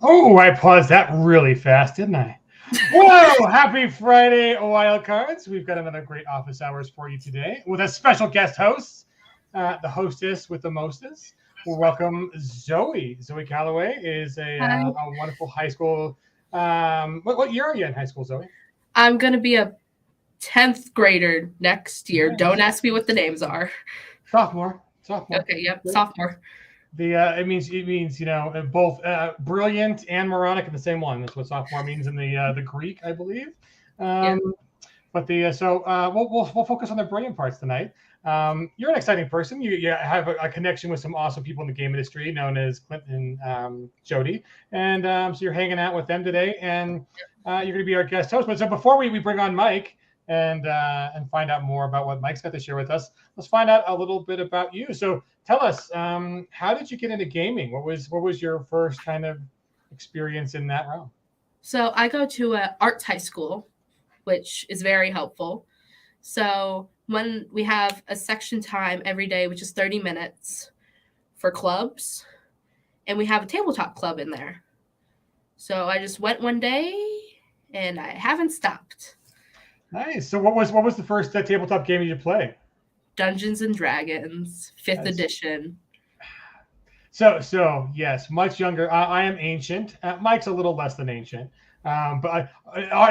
Oh, I paused that really fast, didn't I? Whoa! Happy Friday, Wild Cards. We've got another great office hours for you today with a special guest host, the hostess with the mostest. We'll welcome Zoey. Zoey Calloway is Hi. a wonderful high school. What year are you in high school, Zoey? I'm going to be a 10th grader next year. Don't Nice. ask me what the names are. Sophomore. Sophomore. Okay, yep, Great. sophomore. It means both brilliant and moronic in the same one. That's what sophomore means in the Greek, I believe. Yep. Um, we'll focus on the brilliant parts tonight. You're an exciting person. You have a connection with some awesome people in the game industry, known as Clint and Jody, and so you're hanging out with them today, and you're going to be our guest host. But so before we bring on Mike and find out more about what Mike's got to share with us, let's find out a little bit about you. So tell us, how did you get into gaming? What was your first kind of experience in that realm? So I go to a arts high school, which is very helpful. So when we have a section time every day, which is 30 minutes for clubs, and we have a tabletop club in there. So I just went one day and I haven't stopped. Nice. So what was the first tabletop game you play? Dungeons and Dragons, 5th That's edition. so yes, much younger. I am ancient. Mike's a little less than ancient. In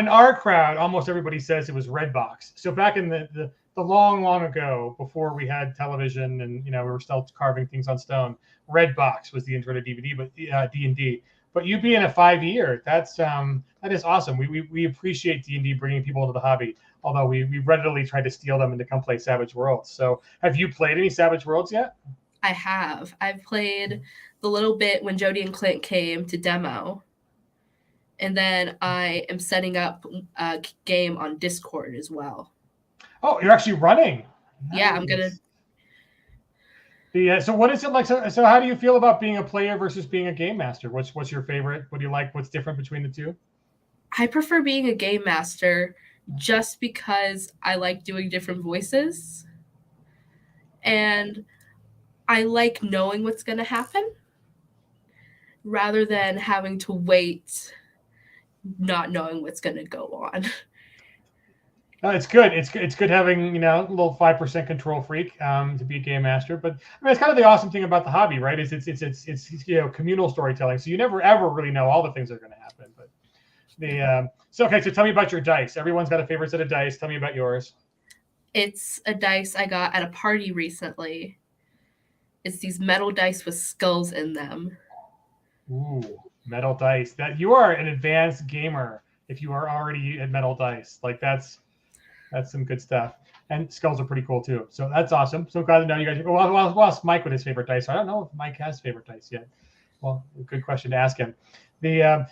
our crowd, almost everybody says it was Redbox. So back in the long ago, before we had television and we were still carving things on stone, Redbox was the intro to DVD, but D&D. But you being a 5-year, that is awesome. We appreciate D&D bringing people into the hobby. Although we readily tried to steal them and to come play Savage Worlds. So have you played any Savage Worlds yet? I have. I've played the little bit when Jody and Clint came to demo. And then I am setting up a game on Discord as well. Oh, you're actually running. Yeah, I'm gonna. Nice. So what is it like? So how do you feel about being a player versus being a game master? What's your favorite? What do you like? What's different between the two? I prefer being a game master just because I like doing different voices. And I like knowing what's going to happen rather than having to wait, not knowing what's going to go on. It's good. It's good having a little 5% control freak to be a game master. But I mean, it's kind of the awesome thing about the hobby, right? Is it's communal storytelling. So you never ever really know all the things that are going to happen. But so tell me about your dice. Everyone's got a favorite set of dice. Tell me about yours. It's a dice I got at a party recently. It's these metal dice with skulls in them. Ooh, metal dice. That you are an advanced gamer if you are already at metal dice. Like that's some good stuff. And skulls are pretty cool too. So that's awesome. So glad to know you guys. Well, ask Mike what his favorite dice are. I don't know if Mike has favorite dice yet. Well, good question to ask him.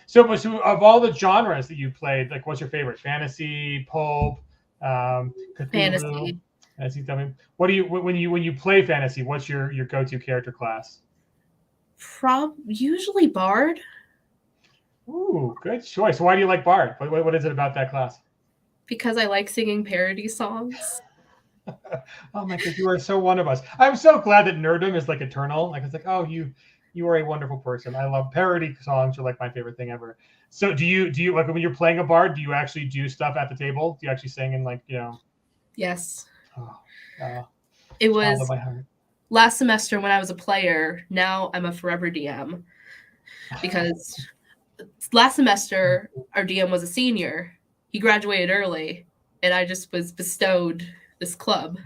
So of all the genres that you played, like what's your favorite? Fantasy, pulp, Cthulhu. Fantasy. Fantasy. Tell me, what do you when you play fantasy? What's your go-to character class? Usually Bard. Ooh, good choice. Why do you like Bard? What is it about that class? Because I like singing parody songs. Oh my God, you are so one of us. I'm so glad that nerdom is like eternal. Like it's like, oh, you are a wonderful person. I love parody songs. Are like my favorite thing ever. So do you like when you're playing a bard? Do you actually do stuff at the table? Do you actually sing and Yes. Oh, it child of was my heart. last semester when I was a player. Now I'm a forever DM because last semester our DM was a senior. He graduated early, and I just was bestowed this club.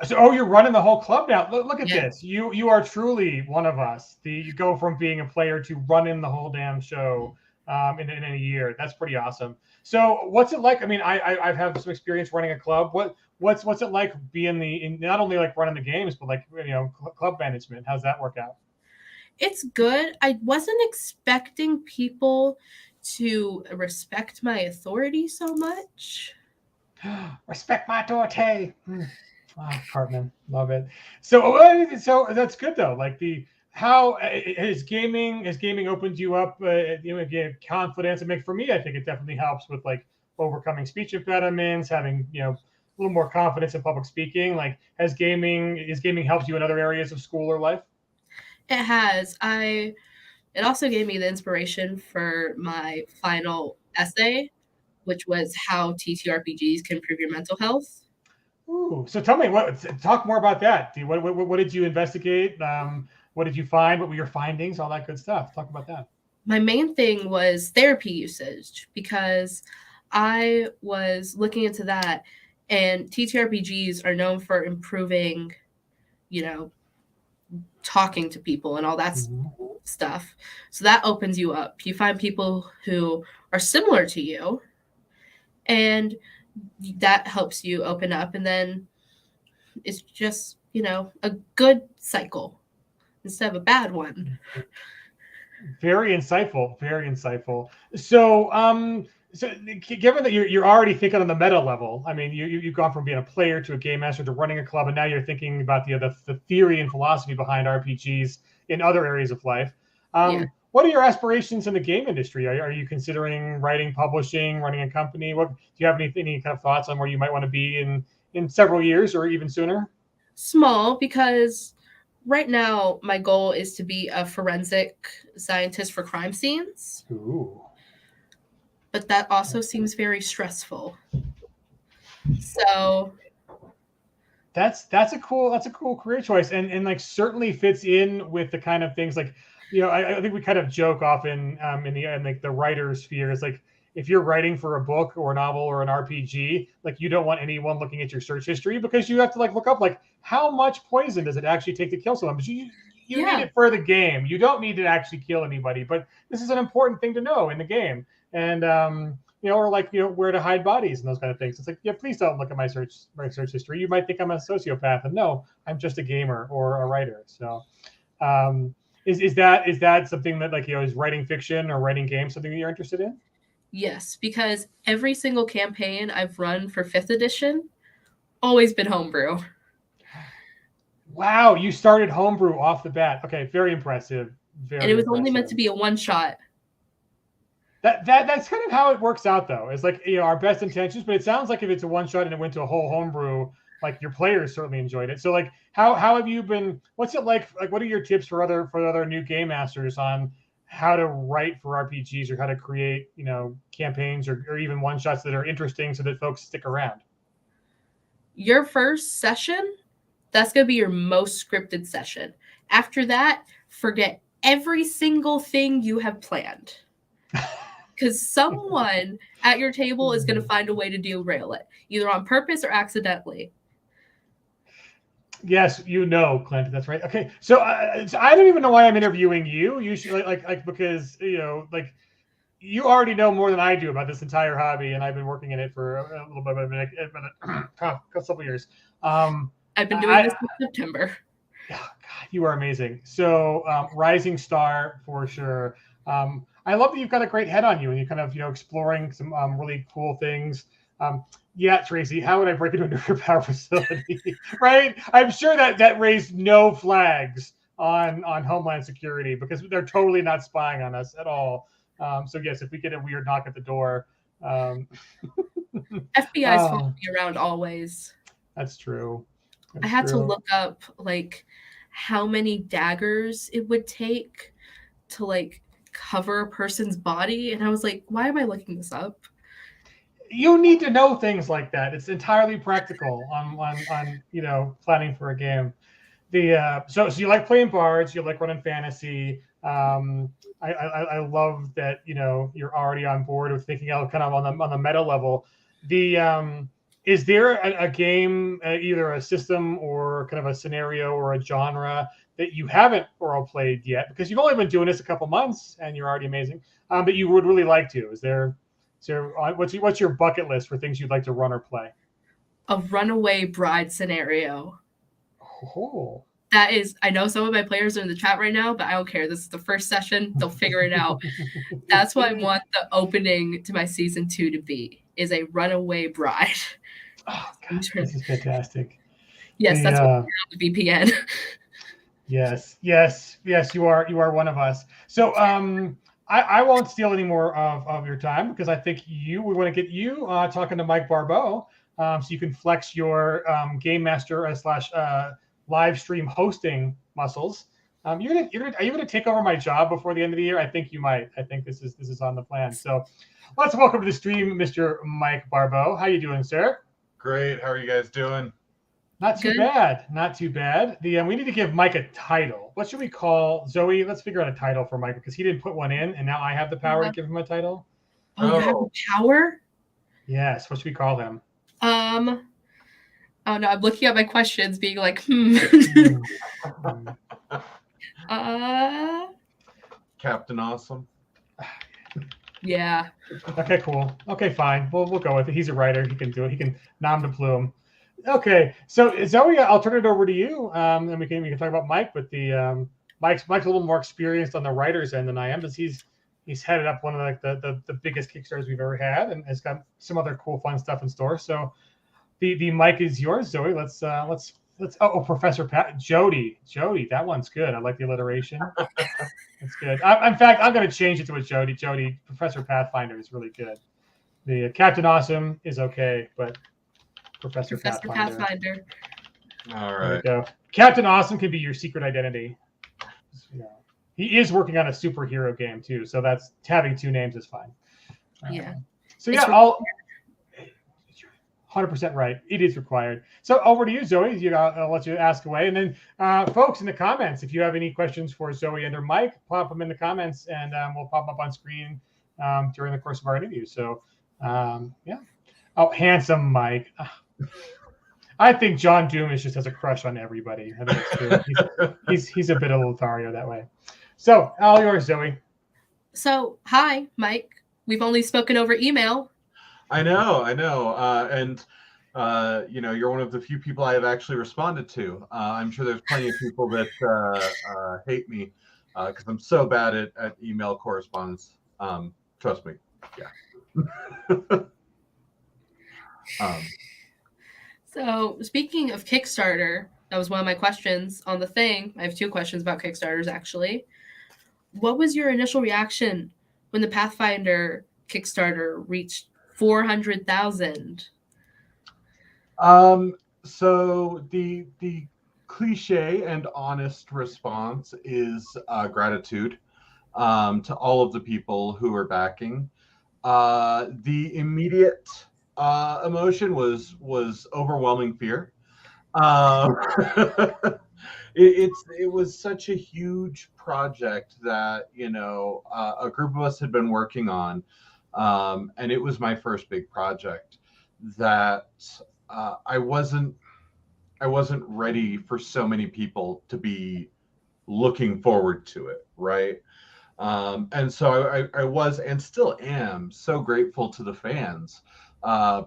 You're running the whole club now. Look at Yeah. this. You are truly one of us. You go from being a player to running the whole damn show in a year. That's pretty awesome. So what's it like? I mean, I've had some experience running a club. What's it like being not only like running the games, but like club management? How's that work out? It's good. I wasn't expecting people to respect my authority so much. Respect my authority. Cartman, love it. So that's good though. Like how has gaming opened you up? Again, confidence. I mean, for me, I think it definitely helps with like overcoming speech impediments, having a little more confidence in public speaking. Like, is gaming helped you in other areas of school or life? It has. I It also gave me the inspiration for my final essay, which was how TTRPGs can improve your mental health. Ooh, so tell me talk more about that. What did you investigate? What did you find? What were your findings? All that good stuff. Talk about that. My main thing was therapy usage because I was looking into that, and TTRPGs are known for improving, talking to people and all that stuff. So that opens you up. You find people who are similar to you, and that helps you open up. And then it's just, a good cycle instead of a bad one. Very insightful. Very insightful. So, given that you're already thinking on the meta level, I mean, you've gone from being a player to a game master to running a club, and now you're thinking about the theory and philosophy behind RPGs in other areas of life. What are your aspirations in the game industry? Are you considering writing, publishing, running a company? Do you have any kind of thoughts on where you might want to be in several years or even sooner? Small, because right now my goal is to be a forensic scientist for crime scenes. Ooh. But that also seems very stressful. So that's a cool career choice, and like certainly fits in with the kind of things like, I think we kind of joke often in like the writer sphere is like, if you're writing for a book or a novel or an RPG, like you don't want anyone looking at your search history because you have to like look up like how much poison does it actually take to kill someone. But you need it for the game. You don't need to actually kill anybody, but this is an important thing to know in the game. And or like where to hide bodies and those kind of things. It's like, please don't look at my search history. You might think I'm a sociopath, and no, I'm just a gamer or a writer. So, is that something that like is writing fiction or writing games something that you're interested in? Yes, because every single campaign I've run for 5th edition, always been homebrew. Wow, you started homebrew off the bat. Okay, very impressive. And it was only meant to be a one shot. That's kind of how it works out, though. It's like our best intentions, but it sounds like if it's a one shot and it went to a whole homebrew, like your players certainly enjoyed it. So like, how have you been? What's it like? Like, what are your tips for other new game masters on how to write for RPGs or how to create campaigns or even one shots that are interesting so that folks stick around? Your first session, that's going to be your most scripted session. After that, forget every single thing you have planned. Because someone at your table is going to find a way to derail it, either on purpose or accidentally. Yes, Clint, that's right. Okay, so I don't even know why I'm interviewing you. Usually, like because like you already know more than I do about this entire hobby, and I've been working in it for a little bit of a couple of years. I've been doing this since September. Oh God, you are amazing. So rising star for sure. I love that you've got a great head on you, and you're kind of exploring some really cool things. Tracy, how would I break into a nuclear power facility? Right? I'm sure that raised no flags on Homeland Security because they're totally not spying on us at all. So yes, if we get a weird knock at the door, FBI's following me around always. That's true. I had to look up like how many daggers it would take to like cover a person's body, and I was like, why am I looking this up? You need to know things like that. It's entirely practical on planning for a game. So you like playing bards, you like running fantasy. I love that you're already on board with thinking out kind of on the meta level. Is there a game, either a system or kind of a scenario or a genre that you haven't role played yet? Because you've only been doing this a couple months and you're already amazing. But you would really like to. Is there what's your bucket list for things you'd like to run or play? A runaway bride scenario. Oh. That is, I know some of my players are in the chat right now, but I don't care. This is the first session. They'll figure it out. That's what I want the opening to my season 2 to be, is a runaway bride. Oh, God, this is fantastic. Yes, that's what on the VPN. Yes, you are one of us. So I won't steal any more of your time because I think we want to get you talking to Mike Barbeau so you can flex your game master / live stream hosting muscles. Are you gonna take over my job before the end of the year? I think you might. I think this is on the plan. So, let's welcome to the stream, Mr. Mike Barbeau. How you doing, sir? Great. How are you guys doing? Not too Good. bad. Not too bad. We need to give Mike a title. What should we call Zoe? Let's figure out a title for Mike because he didn't put one in, and now I have the power to give him a title. Oh, you have the power? Yes. What should we call him? Oh no, I'm looking at my questions, being like, Captain Awesome. Yeah. Okay, cool. Okay, fine. We'll go with it. He's a writer. He can do it. He can nom de plume. Okay, so Zoe, I'll turn it over to you, and we can talk about Mike. But the Mike's a little more experienced on the writer's end than I am, because he's headed up one of the biggest Kickstarters we've ever had, and has got some other cool, fun stuff in store. So the mic is yours, Zoe. Let's Professor Pat Jody, that one's good. I like the alliteration. That's good. In fact, I'm going to change it to a Jody. Professor Pathfinder is really good. The Captain Awesome is okay, but Professor Pathfinder. All right. There you go. Captain Awesome can be your secret identity. Yeah. He is working on a superhero game too, so that's having two names is fine. Yeah. So yeah, I'll 100% right. It is required. So over to you, Zoe. I'll let you ask away, and then folks in the comments, if you have any questions for Zoe and or Mike, pop them in the comments, and we'll pop up on screen during the course of our interview. So yeah. Oh, handsome Mike. I think John Dumas just has a crush on everybody. I think it's true. He's a bit of Lothario that way. So all yours, Zoe. So hi, Mike. We've only spoken over email. I know. And you're one of the few people I have actually responded to. I'm sure there's plenty of people that hate me because I'm so bad at email correspondence. Trust me. Yeah. So speaking of Kickstarter, that was one of my questions on the thing. I have two questions about Kickstarters, actually. What was your initial reaction when the Pathfinder Kickstarter reached 400,000? So the cliche and honest response is gratitude to all of the people who are backing. The immediate emotion was overwhelming fear. It was such a huge project that a group of us had been working on, and it was my first big project that I wasn't ready for so many people to be looking forward to it, right? And so I was and still am so grateful to the fans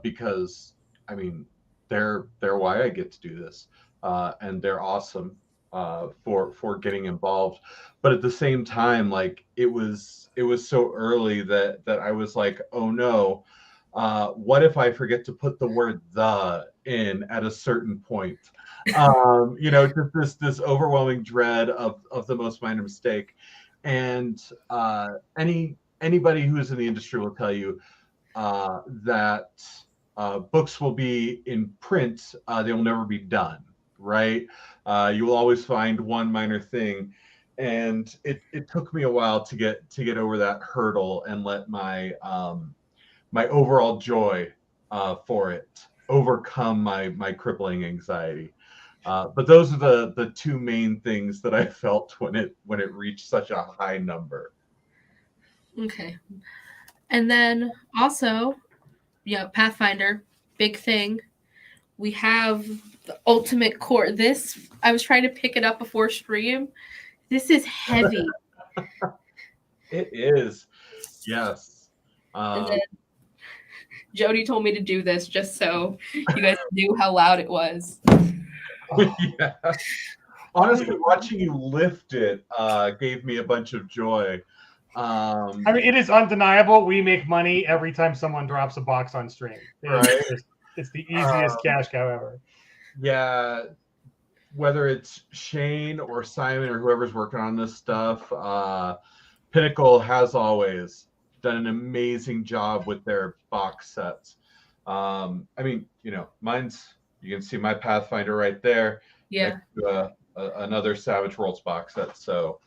because I mean they're why I get to do this, and they're awesome for getting involved. But at the same time, like it was so early that I was like, oh no, what if I forget to put the word "the" in at a certain point? Just this overwhelming dread of the most minor mistake. And anybody who's in the industry will tell you that books will be in print, they will never be done, right? You will always find one minor thing, and it took me a while to get over that hurdle and let my my overall joy for it overcome my crippling anxiety. But those are the two main things that I felt when it reached such a high number. Okay. And then also, Pathfinder, big thing. We have the ultimate core. This, I was trying to pick it up before stream. This is heavy. It is. Yes. And then Jody told me to do this just so you guys knew how loud it was. Yeah. Honestly, watching you lift it gave me a bunch of joy. I mean, it is undeniable. We make money every time someone drops a box on stream. It's the easiest cash cow ever. Yeah. Whether it's Shane or Simon or whoever's working on this stuff, Pinnacle has always done an amazing job with their box sets. I mean, mine's, you can see my Pathfinder right there. Yeah. Next to another Savage Worlds box set. So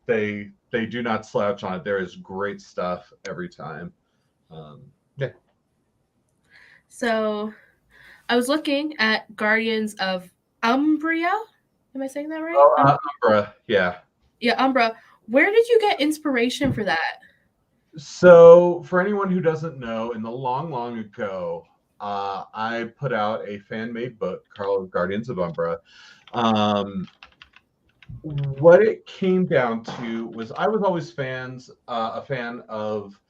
they do not slouch on it. There is great stuff every time. Yeah. So I was looking at Guardians of Umbria. Am I saying that right? Umbra, yeah. Yeah, Umbra. Where did you get inspiration for that? So, for anyone who doesn't know, in the long ago, I put out a fan-made book called Guardians of Umbra. What it came down to was I was always a fan of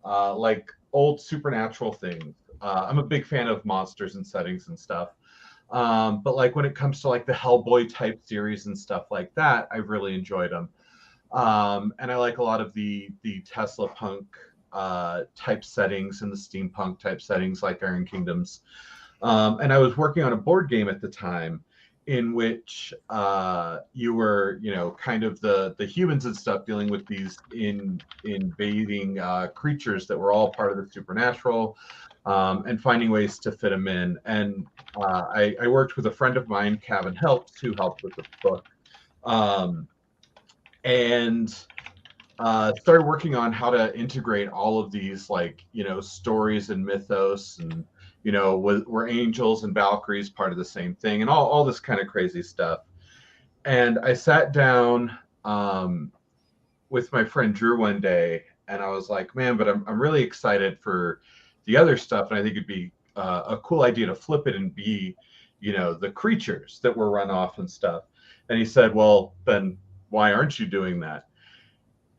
like old supernatural things. I'm a big fan of monsters and settings and stuff. But like when it comes to like the Hellboy type series and stuff like that, I've really enjoyed them. And I like a lot of the Tesla punk type settings and the steampunk type settings like Iron Kingdoms. And I was working on a board game at the time in which you were, kind of the humans and stuff dealing with these invading creatures that were all part of the supernatural, and finding ways to fit them in. And I worked with a friend of mine, Kevin Helps, who helped with the book. And started working on how to integrate all of these, like, stories and mythos, and were angels and Valkyries part of the same thing, and all this kind of crazy stuff. And I sat down with my friend Drew one day, and I was like, man, but I'm really excited for the other stuff, and I think it'd be a cool idea to flip it and be, the creatures that were run off and stuff. And he said, well, then why aren't you doing that?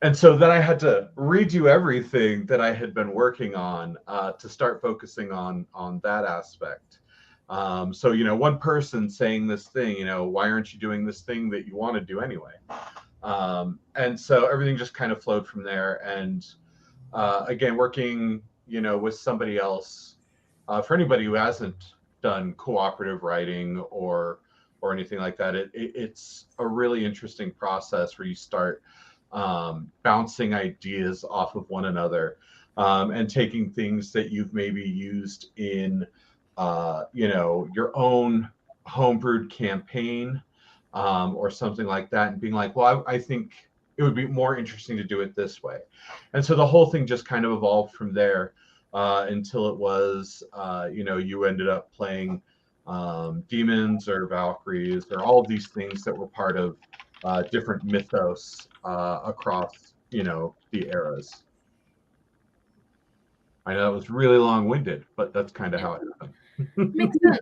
And so then I had to redo everything that I had been working on to start focusing on that aspect. So, one person saying this thing, why aren't you doing this thing that you want to do anyway? And so everything just kind of flowed from there. And again, working, with somebody else, for anybody who hasn't done cooperative writing or anything like that, it's a really interesting process where you start bouncing ideas off of one another, and taking things that you've maybe used in your own homebrewed campaign, or something like that, and being like, well, I think it would be more interesting to do it this way. And so the whole thing just kind of evolved from there, until it was you ended up playing demons or Valkyries or all of these things that were part of different mythos across, the eras. I know that was really long-winded, but that's kind of how it happened. Makes sense.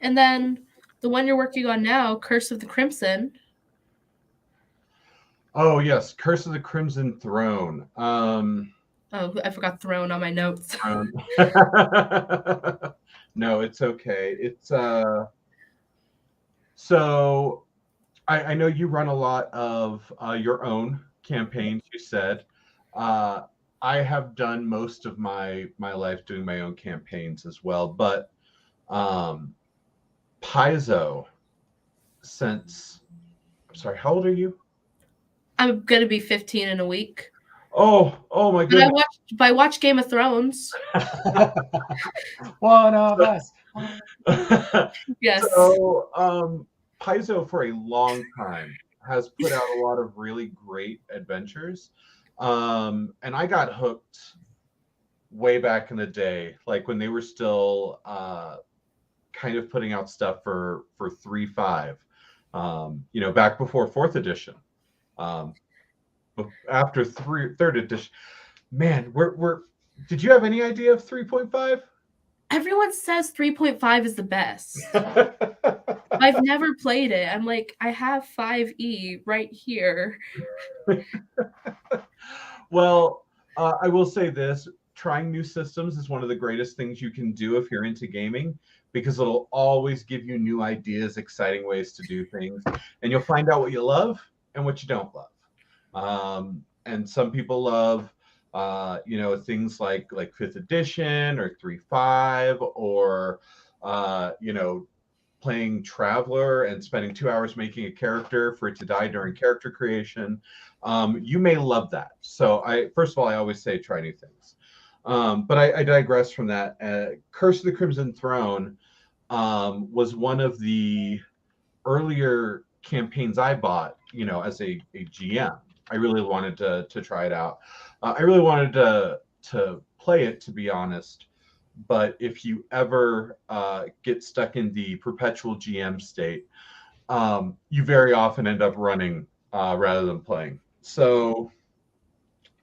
And then the one you're working on now, Curse of the Crimson. Oh yes, Curse of the Crimson Throne. Oh, I forgot Throne on my notes. No, it's okay. It's so I know you run a lot of your own campaigns, you said. I have done most of my life doing my own campaigns as well, but Paizo, sorry, how old are you? I'm gonna be 15 in a week. Oh my goodness. But I watch Game of Thrones. One of us. Yes. So Paizo for a long time has put out a lot of really great adventures. And I got hooked way back in the day, like when they were still kind of putting out stuff for 3.5, back before 4th edition. After third edition, man, did you have any idea of 3.5? Everyone says 3.5 is the best. I've never played it. I'm like, I have 5e right here. Well, I will say this. Trying new systems is one of the greatest things you can do if you're into gaming, because it'll always give you new ideas, exciting ways to do things, and you'll find out what you love and what you don't love. And some people love, things like 5th edition or 3.5, or, playing Traveler and spending 2 hours making a character for it to die during character creation. You may love that. So first of all, I always say try new things. But I digress from that. Curse of the Crimson Throne was one of the earlier campaigns I bought, you know, as a GM. I really wanted to try it out. I really wanted to play it, to be honest. But if you ever get stuck in the perpetual GM state, you very often end up running rather than playing. So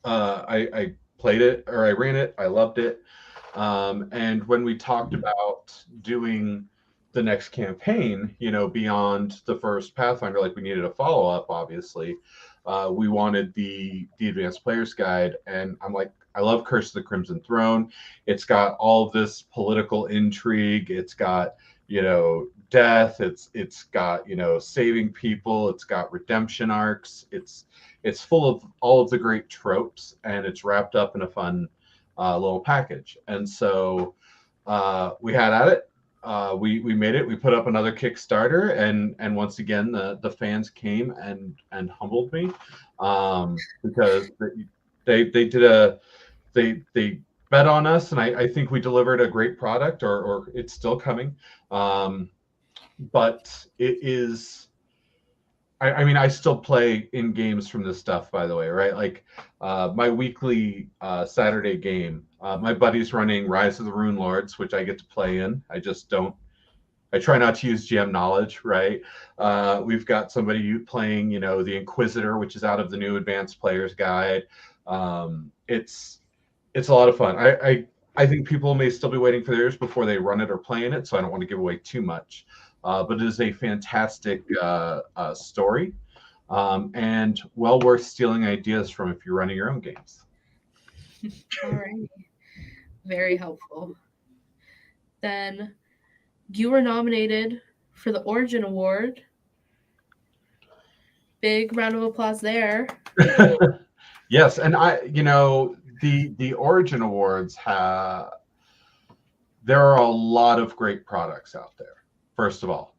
I played it, or I ran it. I loved it. And when we talked about doing the next campaign, you know, beyond the first Pathfinder, like we needed a follow up, obviously. We wanted the advanced player's guide, and I'm like, I love Curse of the Crimson Throne. It's got all this political intrigue. It's got, you know, death. It's got, you know, saving people. It's got redemption arcs. It's full of all of the great tropes, and it's wrapped up in a fun little package. And so we had at it. We made it. We put up another Kickstarter, and once again the fans came and humbled me because they bet on us, and I think we delivered a great product, or it's still coming. But it is. I mean, I still play in games from this stuff, by the way, right? Like my weekly Saturday game. My buddy's running Rise of the Rune Lords, which I get to play in. I just don't. I try not to use GM knowledge, right? We've got somebody playing, you know, the Inquisitor, which is out of the new Advanced Player's Guide. It's a lot of fun. I think people may still be waiting for theirs before they run it or play in it, so I don't want to give away too much. But it is a fantastic story, and well worth stealing ideas from if you're running your own games. All right. Very helpful. Then you were nominated for the Origin Award. Big round of applause there. Yes, and you know, the Origin Awards there are a lot of great products out there. First of all,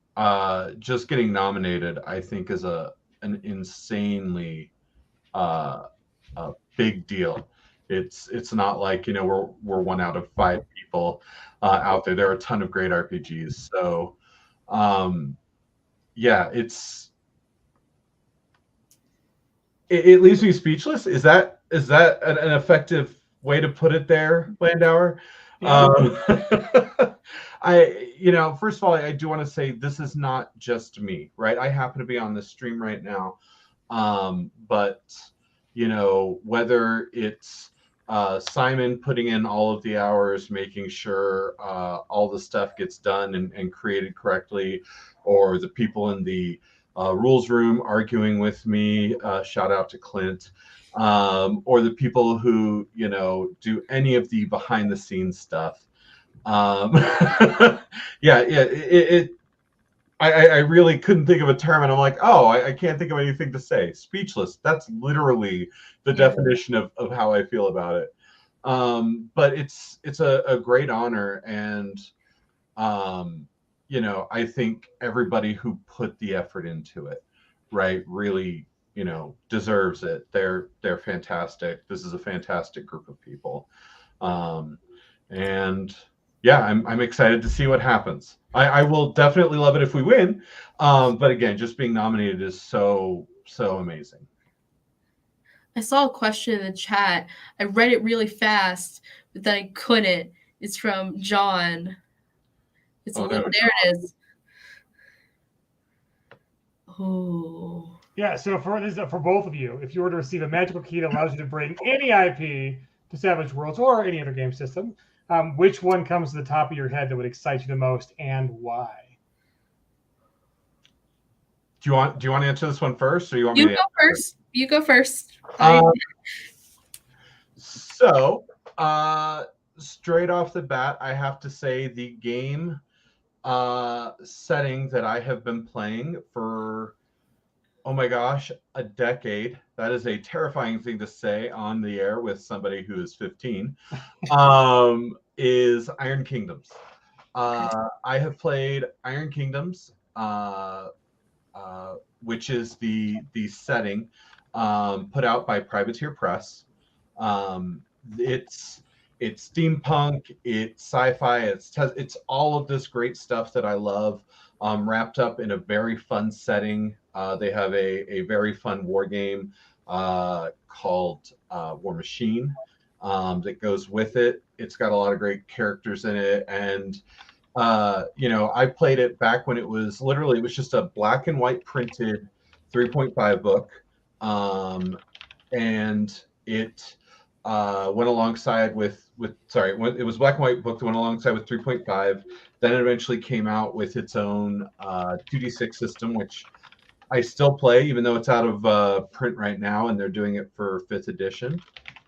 just getting nominated, I think, is an insanely big deal. It's not like, you know, we're one out of 5 people out there. There are a ton of great RPGs. So, yeah, it leaves me speechless. Is that an effective way to put it there, Landauer? Yeah. You know, first of all, I do want to say this is not just me, right? I happen to be on this stream right now. But, you know, whether it's Simon putting in all of the hours, making sure all the stuff gets done and created correctly, or the people in the rules room arguing with me, shout out to Clint, or the people who, you know, do any of the behind the scenes stuff. I really couldn't think of a term, and I'm like, oh, I can't think of anything to say. Speechless. That's literally the definition of how I feel about it. But it's a great honor, and you know, I think everybody who put the effort into it, right, really, you know, deserves it. They're fantastic. This is a fantastic group of people, and yeah, I'm excited to see what happens. I will definitely love it if we win, but again, just being nominated is so amazing. I saw a question in the chat. I read it really fast, but then I couldn't. It's from John. There it is. Oh. Yeah, so for both of you, if you were to receive a magical key that allows you to bring any IP to Savage Worlds or any other game system, which one comes to the top of your head that would excite you the most, and why? Do you want to answer this one first, or you want me to go first? You go first. So, straight off the bat, I have to say the game setting that I have been playing for, oh my gosh, a decade. That is a terrifying thing to say on the air with somebody who is 15. Is Iron Kingdoms. I have played Iron Kingdoms, which is the setting put out by Privateer Press. It's steampunk, it's sci-fi, it's all of this great stuff that I love. wrapped up in a very fun setting. They have a very fun war game called War Machine that goes with it. It's got a lot of great characters in it, and I played it back when it was just a black and white printed 3.5 book, and it went alongside it was black and white book that went alongside with 3.5. Then it eventually came out with its own 2d6 system, which I still play, even though it's out of print right now, and they're doing it for 5th edition.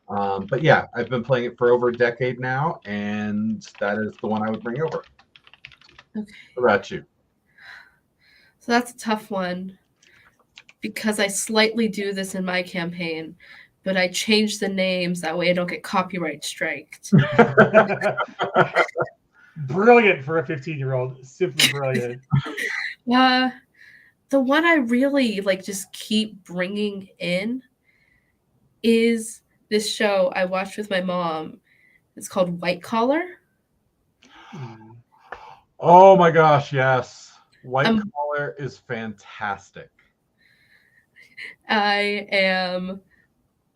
But yeah, I've been playing it for over a decade now, and that is the one I would bring over. Okay. What about you? So that's a tough one because I slightly do this in my campaign, but I change the names that way I don't get copyright striked. Brilliant for a 15-year-old. Simply brilliant. The one I really just keep bringing in is this show I watched with my mom. It's called White Collar. Oh my gosh, yes. White Collar is fantastic. I'm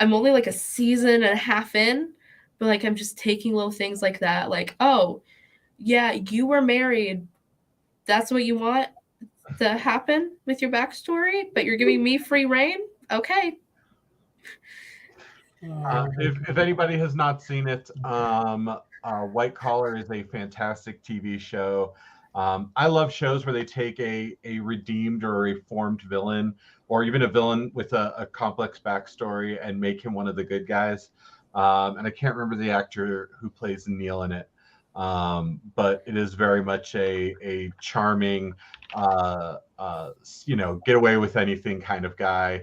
only a season and a half in, but I'm just taking little things like that. Oh, yeah, you were married. That's what you want to happen with your backstory, but you're giving me free reign? Okay. If anybody has not seen it, White Collar is a fantastic TV show. I love shows where they take a redeemed or a reformed villain, or even a villain with a complex backstory, and make him one of the good guys. And I can't remember the actor who plays Neil in it, but it is very much a charming, get away with anything kind of guy.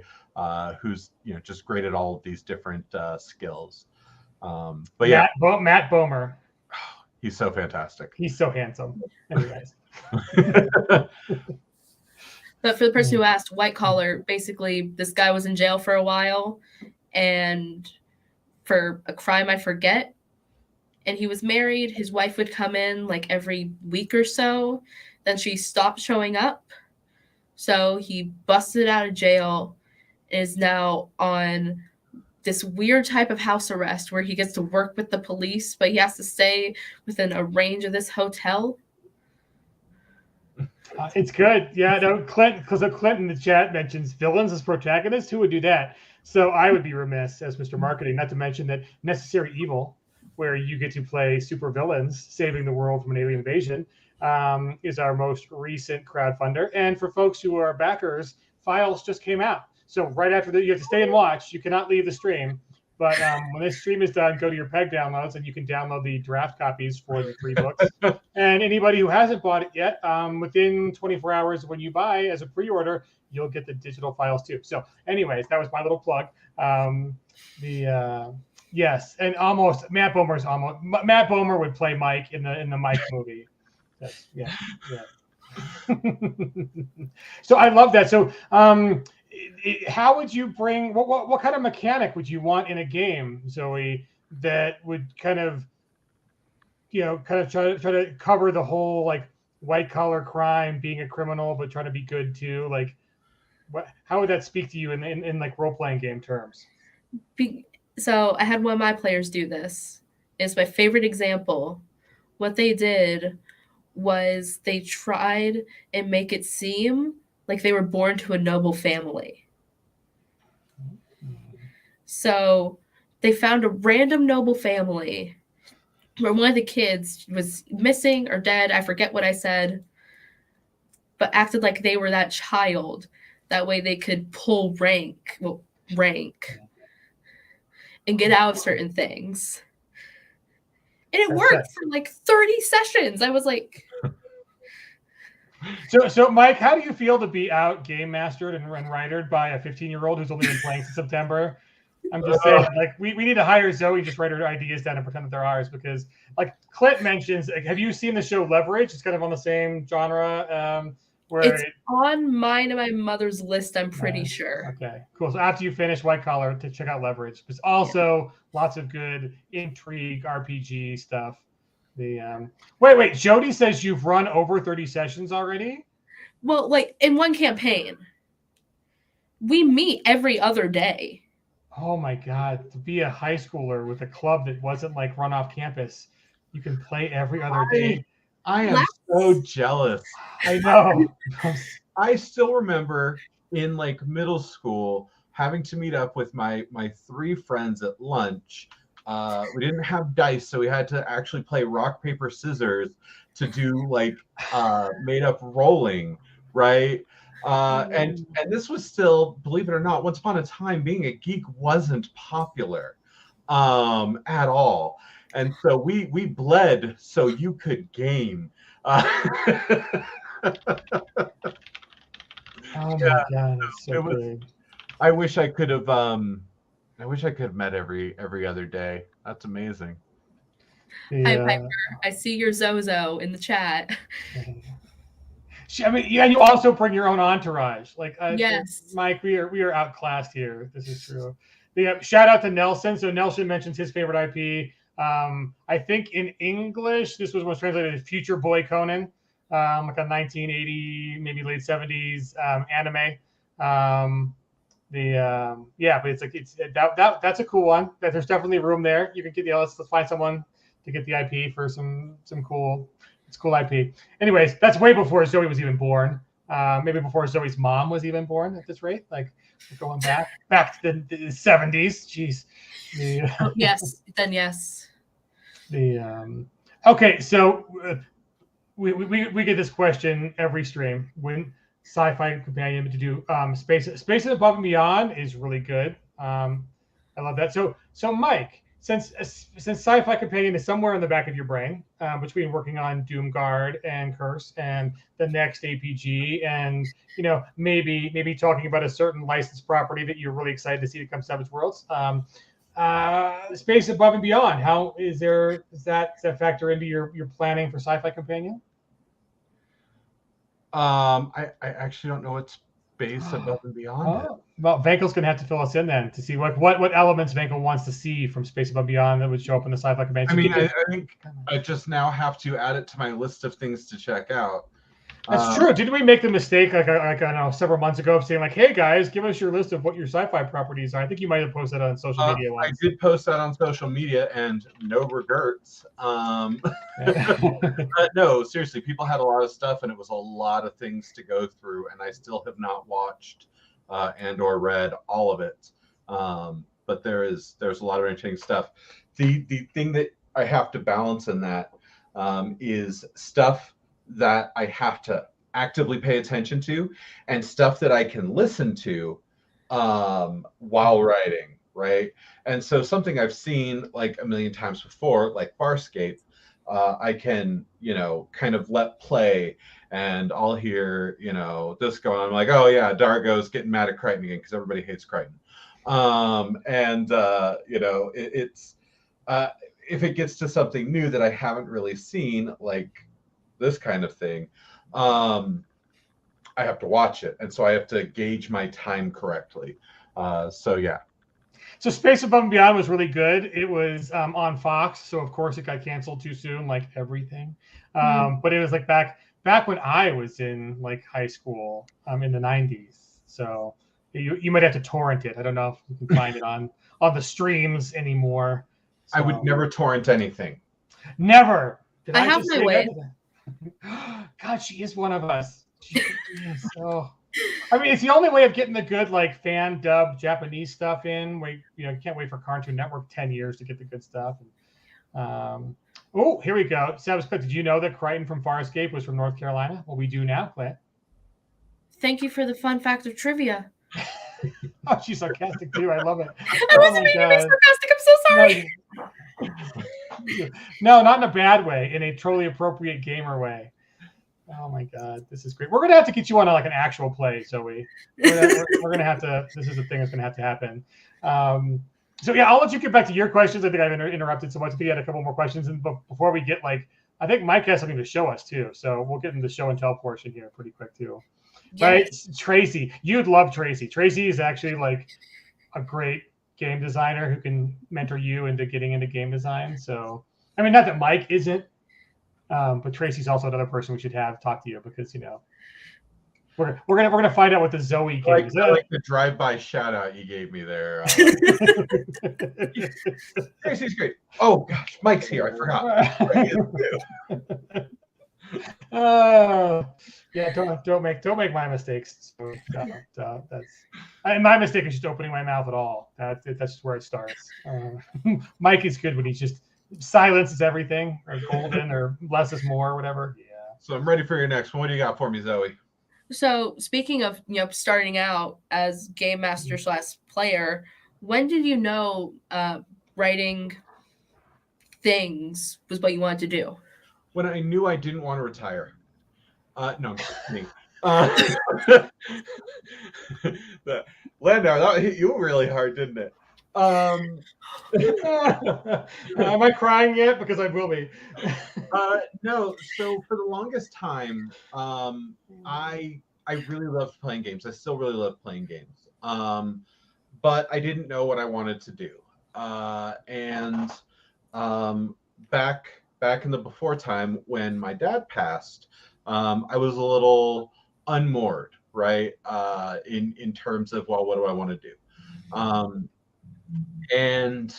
Who's just great at all of these different skills. But yeah, Matt Bomer. He's so fantastic. He's so handsome. Anyways. But for the person who asked, White Collar, basically this guy was in jail for a while and for a crime I forget. And he was married. His wife would come in every week or so. Then she stopped showing up. So he busted out of jail, is now on this weird type of house arrest where he gets to work with the police, but he has to stay within a range of this hotel. It's good. Yeah, no, Clint in the chat mentions villains as protagonists. Who would do that? So I would be remiss as Mr. Marketing, not to mention that Necessary Evil, where you get to play super villains saving the world from an alien invasion, is our most recent crowdfunder. And for folks who are backers, Files just came out. So right after that, you have to stay and watch. You cannot leave the stream. But when this stream is done, go to your PEG downloads, and you can download the draft copies for the 3 books. And anybody who hasn't bought it yet, within 24 hours when you buy as a pre-order, you'll get the digital files too. So anyways, that was my little plug. Yes, and Matt Bomer would play Mike in the Mike movie. Yeah. So I love that. So how would you bring what kind of mechanic would you want in a game, Zoe, that would kind of try to cover the whole white collar crime, being a criminal but trying to be good too? How would that speak to you in role playing game terms? So I had one of my players do this. It's my favorite example. What they did was they tried and make it seem like they were born to a noble family. So they found a random noble family where one of the kids was missing or dead. I forget what I said, but acted like they were that child. That way they could pull rank and get out of certain things. And it worked for 30 sessions. I was like... So Mike, how do you feel to be out game mastered and writered by a 15-year-old who's only been playing since September? I'm just saying, we need to hire Zoe, just write her ideas down and pretend that they're ours, because Clint mentions, have you seen the show Leverage? It's kind of on the same genre. Where it's on mine and my mother's list, I'm pretty sure. Okay, cool. So after you finish White Collar, to check out Leverage. There's also lots of good intrigue RPG stuff. Wait, Jody says you've run over 30 sessions already? Well, like in one campaign, we meet every other day. Oh my God, to be a high schooler with a club that wasn't like run off campus, you can play every other day. I am Last- so jealous. I know. I still remember in like middle school having to meet up with my 3 friends at lunch. We didn't have dice, so we had to actually play rock, paper, scissors to do like made up rolling, right? And this was still, believe it or not, once upon a time, being a geek wasn't popular at all. And so we bled so you could game. Oh my God, it's so it was good. I wish I could have met every other day. That's amazing. Hi, Piper. I see your Zozo in the chat. I mean, yeah, you also bring your own entourage. Like, Yes. Mike, we are outclassed here. This is true. Shout out to Nelson. So Nelson mentions his favorite IP. I think in English, this was translated as Future Boy Conan, like a 1980, maybe late 70s anime. Yeah, but that's a cool one. That there's definitely room there. You can get let's find someone to get the IP for some cool. It's cool IP. Anyways, that's way before Zoe was even born. Maybe before Zoe's mom was even born at this rate. Like we're going back to the 70s. Jeez. Yes. Then yes. Okay, so we get this question every stream. When sci-fi companion to do space above and beyond is really good. I love that. So Mike, since sci-fi companion is somewhere in the back of your brain, between working on Doomguard and Curse and the next APG, and maybe talking about a certain licensed property that you're really excited to see that comes to Savage Worlds. Space above and beyond. How does that factor into your planning for sci-fi companion? I actually don't know what space above and beyond is. Well, Vankel's gonna have to fill us in then to see what elements Vankel wants to see from Space Above and Beyond that would show up in the sci-fi convention. I mean, I think I just now have to add it to my list of things to check out. That's true. Didn't we make the mistake like I don't know several months ago of saying like, "Hey guys, give us your list of what your sci-fi properties are"? I think you might have posted that on social media once. I did post that on social media, and no regrets. No, seriously, people had a lot of stuff, and it was a lot of things to go through, and I still have not watched and or read all of it. But there's a lot of entertaining stuff. The thing that I have to balance in that is stuff that I have to actively pay attention to and stuff that I can listen to while writing, right? And so something I've seen like a million times before, like Farscape, I can, kind of let play and I'll hear, this going on. I'm like, oh yeah, Dargo's getting mad at Crichton again because everybody hates Crichton. It's if it gets to something new that I haven't really seen, like this kind of thing, I have to watch it, and so I have to gauge my time correctly. Yeah. So Space Above and Beyond was really good. It was on Fox, so of course it got canceled too soon, like everything. But it was like back when I was in like high school, in the 90s. So you might have to torrent it. I don't know if you can find it on the streams anymore. So. I would never torrent anything. Never. Did I have my way. God, she is one of us. Oh. I mean, it's the only way of getting the good, like fan dub Japanese stuff in. Where you can't wait for Cartoon Network 10 years to get the good stuff. Oh, here we go. Savage Clip, did you know that Crichton from Farscape was from North Carolina? Well, we do now, Clint. Thank you for the fun fact of trivia. Oh, she's sarcastic too. I love it. I wasn't meaning to be sarcastic. I'm so sorry. No, not in a bad way. In a totally appropriate gamer way. Oh my God, this is great. We're gonna have to get you on like an actual play, Zoe. We're gonna have to. This is the thing that's gonna have to happen. So yeah, I'll let you get back to your questions. I think I've interrupted so much. But you had a couple more questions, and before we get I think Mike has something to show us too. So we'll get into the show and tell portion here pretty quick too. Yes. Right, Tracy, you'd love Tracy. Tracy is actually like a great game designer who can mentor you into getting into game design. So I mean, not that Mike isn't. But Tracy's also another person we should have talk to you because We're gonna find out what the Zoey I game is. like the drive-by shout-out you gave me there. Tracy's great. Oh gosh, Mike's here. I forgot. Yeah, don't make my mistakes. So, my mistake is just opening my mouth at all. That's just where it starts. Mike is good when he's just silence is everything, or golden, or less is more, or whatever. Yeah. So I'm ready for your next one. What do you got for me, Zoe? So speaking of starting out as game master / player, when did you know writing things was what you wanted to do? When I knew I didn't want to retire. No, me. Landau, that hit you really hard, didn't it? Am I crying yet? Because I will be. No. So for the longest time, I really loved playing games. I still really love playing games. But I didn't know what I wanted to do. And back in the before time when my dad passed, I was a little unmoored, right? In terms of, well, what do I want to do? It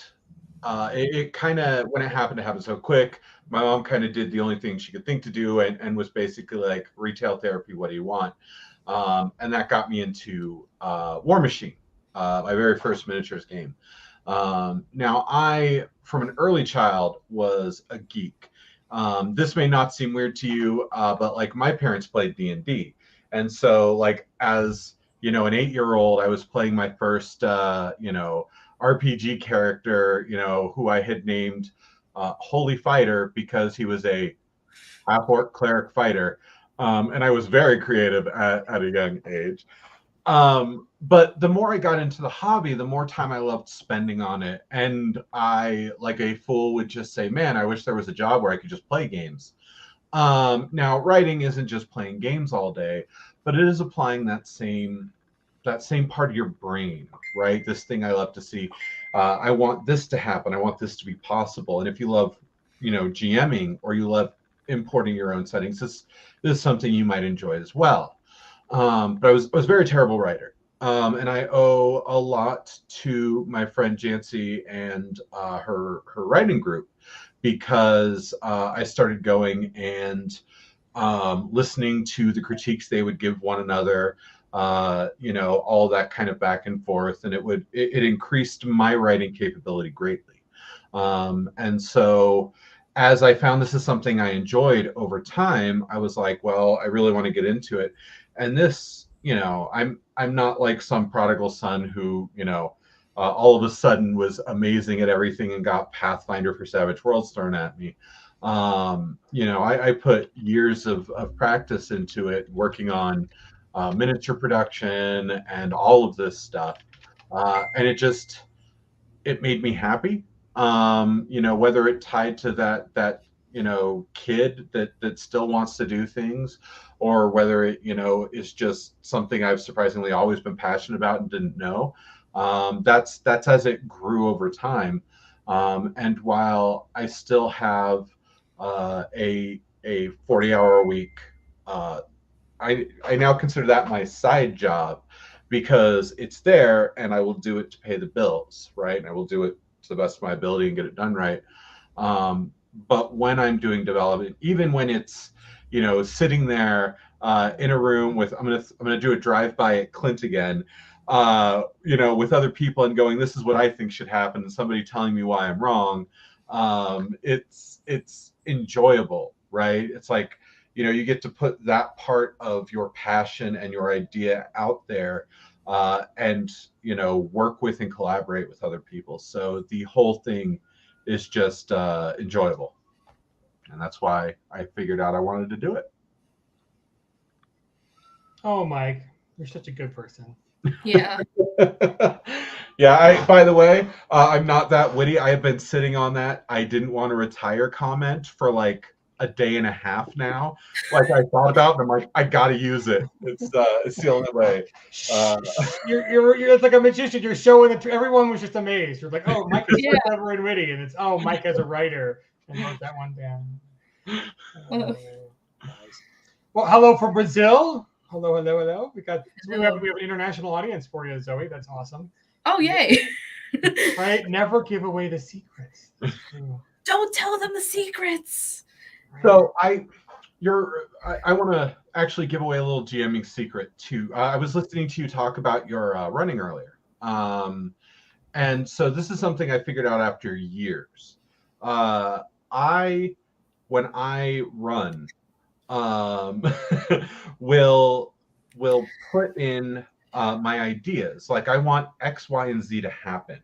kind of, when it happened to happen so quick, my mom kind of did the only thing she could think to do, and was basically like, retail therapy, what do you want? And that got me into War Machine, my very first miniatures game. Now, I, from an early child, was a geek. This may not seem weird to you, but like my parents played D&D. And so like as, an 8-year-old, I was playing my first, RPG character, who I had named Holy Fighter because he was a half-orc cleric fighter. And I was very creative at a young age. But the more I got into the hobby, the more time I loved spending on it. And I, like a fool, would just say, man, I wish there was a job where I could just play games. Now, writing isn't just playing games all day, but it is applying that same part of your brain, right? This thing I love to see. I want this to happen. I want this to be possible. And if you love, GMing, or you love importing your own settings, this is something you might enjoy as well. But I was a very terrible writer. And I owe a lot to my friend Jancy and her writing group, because I started going and listening to the critiques they would give one another, all that kind of back and forth, and it increased my writing capability greatly. And so as I found this is something I enjoyed over time, I was like, well, I really want to get into it. And this, I'm not like some prodigal son who, all of a sudden was amazing at everything and got Pathfinder for Savage Worlds thrown at me. I put years of practice into it, working on miniature production and all of this stuff. And it made me happy. Whether it tied to that kid that still wants to do things, or whether it, is just something I've surprisingly always been passionate about and didn't know. That's as it grew over time. And while I still have a 40-hour a week, I now consider that my side job, because it's there and I will do it to pay the bills, right? And I will do it to the best of my ability and get it done right. But when I'm doing development, even when it's, sitting there in a room with, I'm gonna do a drive-by at Clint again, with other people and going, this is what I think should happen, and somebody telling me why I'm wrong. It's enjoyable, right? It's like, you get to put that part of your passion and your idea out there, and work with and collaborate with other people. So the whole thing is just enjoyable, and that's why I figured out I wanted to do it. Oh, Mike, you're such a good person. Yeah. Yeah. By the way, I'm not that witty. I have been sitting on that I didn't want to retire comment for like a day and a half now. Like, I thought about it, and I'm like, I gotta use it. It's the only way. You're it's like a magician. You're showing it. Everyone was just amazed. You're like, oh, Mike is so clever and witty, and it's, oh, Mike as a writer, and wrote that one down. Nice. Well, hello from Brazil. Hello. We have Hello. an international audience for you, Zoe. That's awesome. Oh, yay. Right? Never give away the secrets. That's true. Don't tell them the secrets. Right? So I want to actually give away a little GMing secret too. I was listening to you talk about your running earlier. And so this is something I figured out after years. When I run, will put in my ideas. Like I want X, Y, and Z to happen.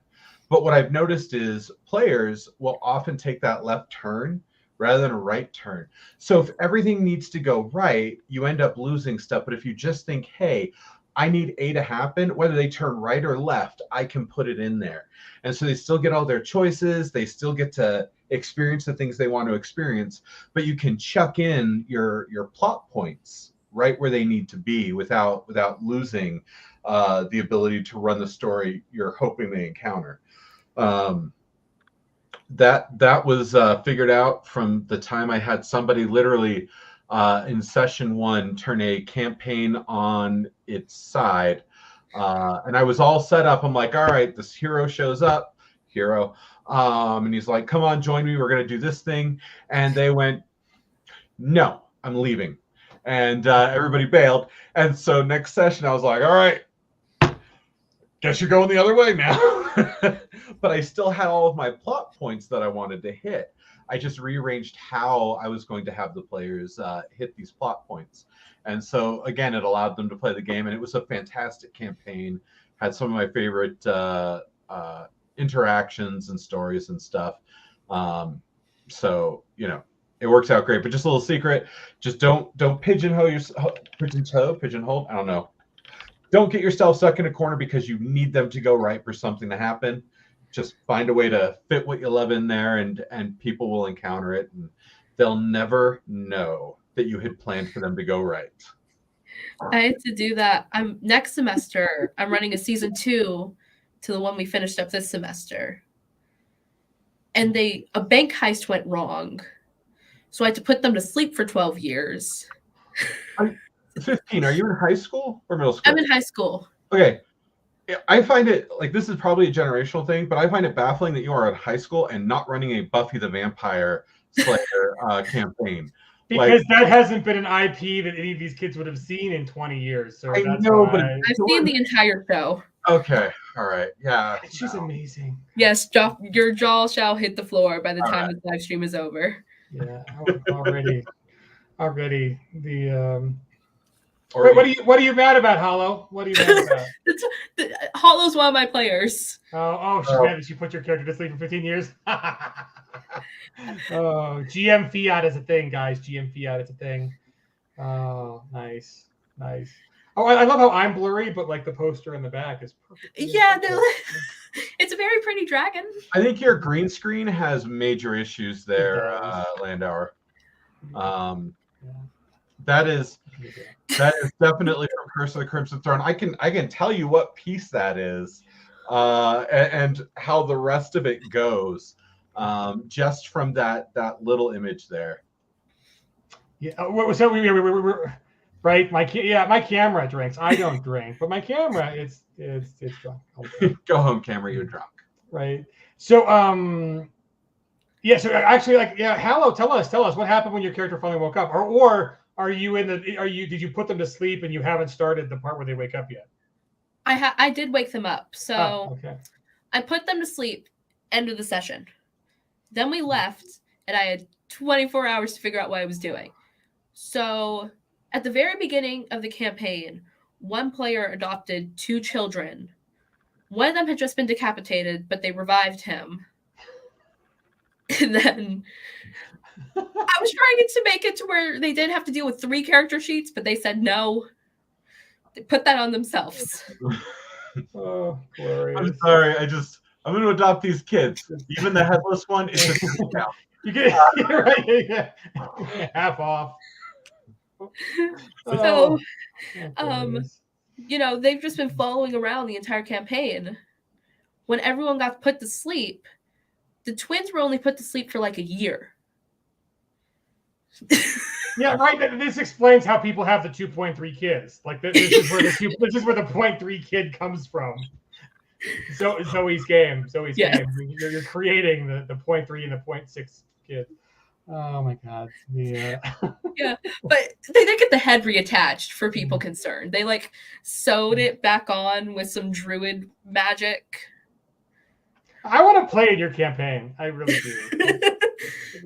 But what I've noticed is players will often take that left turn rather than a right turn. So if everything needs to go right, you end up losing stuff. But if you just think, hey, I need A to happen, whether they turn right or left, I can put it in there. And so they still get all their choices. They still get to experience the things they want to experience, but you can chuck in your plot points right where they need to be without losing the ability to run the story you're hoping they encounter. That was figured out from the time I had somebody literally in session 1 turn a campaign on its side, and I was all set up. I'm like, all right, this hero shows up, and he's like, come on, join me, we're gonna do this thing. And they went, no, I'm leaving. And everybody bailed. And so next session I was like, all right, guess you're going the other way now. But I still had all of my plot points that I wanted to hit. I just rearranged how I was going to have the players hit these plot points. And so again, it allowed them to play the game, and it was a fantastic campaign. Had some of my favorite interactions and stories and stuff. So, you know, it works out great. But just a little secret, just don't pigeonhole, I don't know. Don't get yourself stuck in a corner because you need them to go right for something to happen. Just find a way to fit what you love in there, and people will encounter it, and they'll never know that you had planned for them to go right. I had to do that. Next semester, I'm running a season 2 to the one we finished up this semester. And a bank heist went wrong. So I had to put them to sleep for 12 years. 15, are you in high school or middle school? I'm in high school. Okay. I find it, like, this is probably a generational thing, but I find it baffling that you are in high school and not running a Buffy the Vampire Slayer campaign. Because that hasn't been an IP that any of these kids would have seen in 20 years. So I that's know, why. but I've seen the entire show. Okay, all right, yeah. She's amazing. Yes, your jaw shall hit the floor by the time the live stream is over. Yeah, already the. Wait, what are you mad about, Hollow? What are you mad about? Hollow's one of my players. She's mad that she put your character to sleep for 15 years. GM Fiat is a thing, guys. GM Fiat is a thing. Oh, nice. Oh, I love how I'm blurry, but like the poster in the back is perfect. Yeah, it's a very pretty dragon. I think your green screen has major issues there, Landauer. That is definitely from Curse of the Crimson Throne. I can tell you what piece that is, and how the rest of it goes, just from that little image there. Yeah. So we're right. My camera drinks. I don't drink, but my camera it's drunk. Go home, camera. You're drunk. Right. So yeah. So actually, Hallow, tell us what happened when your character finally woke up, or did you put them to sleep and you haven't started the part where they wake up yet? I did wake them up. So okay. I put them to sleep, end of the session. Then we left, and I had 24 hours to figure out what I was doing. So at the very beginning of the campaign, one player adopted 2 children. One of them had just been decapitated, but they revived him. And then I was trying to make it to where they didn't have to deal with 3 character sheets, but they said no. They put that on themselves. Oh, glorious. I'm sorry. I'm going to adopt these kids. Even the headless one is just now. You get right. Half off. So, they've just been following around the entire campaign. When everyone got put to sleep, the twins were only put to sleep for like a year. Yeah, right. This explains how people have the 2.3 kids. Like this is where this is where the 0.3 kid comes from. So Zoe's game. Yeah. You're creating the 0.3 and the 0.6 kid. Oh my God. Yeah, but they did get the head reattached for people concerned. They like sewed it back on with some druid magic. I want to play in your campaign. I really do.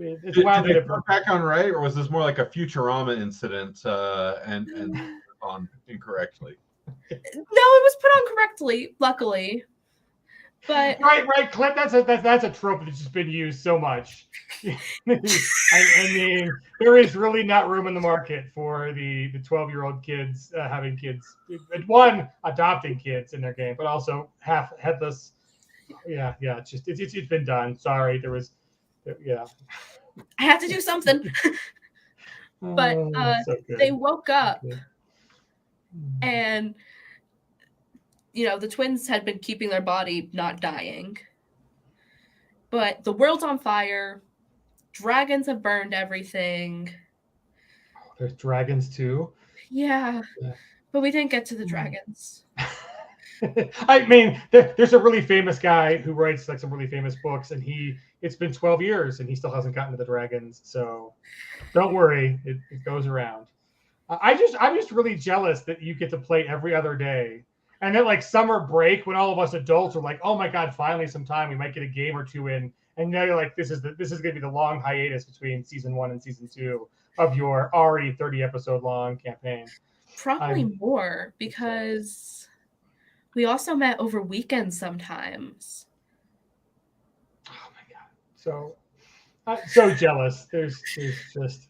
It's Did wildly they different. put it back on right, or was this more like a Futurama incident and on incorrectly? No, it was put on correctly, luckily. But right, Clint. That's a trope that's just been used so much. I mean, there is really not room in the market for the 12-year-old kids having kids. One, adopting kids in their game, but also half headless. Yeah. It's been done. Sorry, there was. Yeah. I have to do something. But so they woke up and the twins had been keeping their body not dying. But the world's on fire. Dragons have burned everything. There's dragons too. Yeah. But we didn't get to the dragons. I mean, there's a really famous guy who writes like some really famous books, and it's been 12 years and he still hasn't gotten to the dragons. So don't worry, it goes around. I'm just really jealous that you get to play every other day. And then like summer break when all of us adults are like, oh my God, finally some time, we might get a game or two in. And now you're like, this is gonna be the long hiatus between season 1 and season 2 of your already 30 episode long campaign. Probably more, because we also met over weekends sometimes. Oh my God. So I'm so jealous. There's just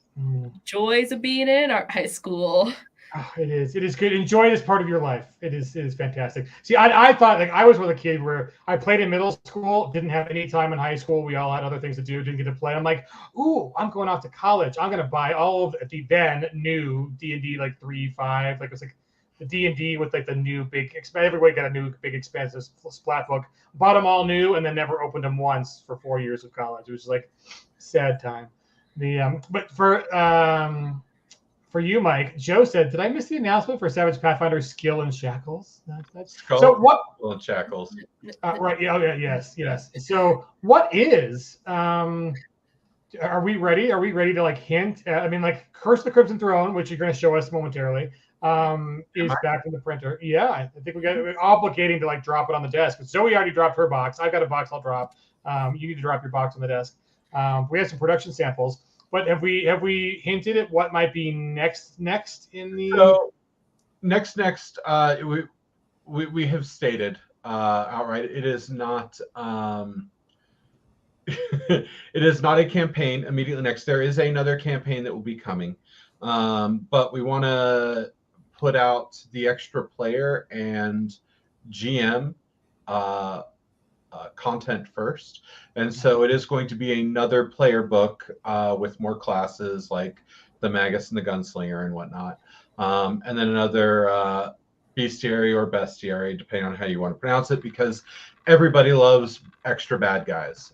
joys of being in art high school. Oh, it is good. Enjoy this part of your life. It is fantastic. See, I thought like I was with a kid where I played in middle school, didn't have any time in high school. We all had other things to do, didn't get to play. I'm like, ooh, I'm going off to college. I'm gonna buy all of the then new D&D like 3.5. Like it was like the D&D with like the new big everybody got a new big expensive splat book. Bought them all new and then never opened them once for 4 years of college. It was like sad time. But for you, Mike, Joe said, "Did I miss the announcement for Savage Pathfinder Skill and Shackles?" So what? Skill and Shackles. Right. Yeah. Yes. So what is? Are we ready? Are we ready to like hint? I mean, like Curse of the Crimson Throne, which you're going to show us momentarily, is back in the printer. Yeah, I think we're obligating to like drop it on the desk. Zoe already dropped her box. I've got a box. I'll drop. You need to drop your box on the desk. We have some production samples. But have we hinted at what might be next in the? So next, we have stated outright it is not it is not a campaign immediately next. There is another campaign that will be coming, but we want to put out the extra player and GM content first, and so it is going to be another player book with more classes like the Magus and the Gunslinger and whatnot, and then another bestiary or bestiary, depending on how you want to pronounce it, because everybody loves extra bad guys,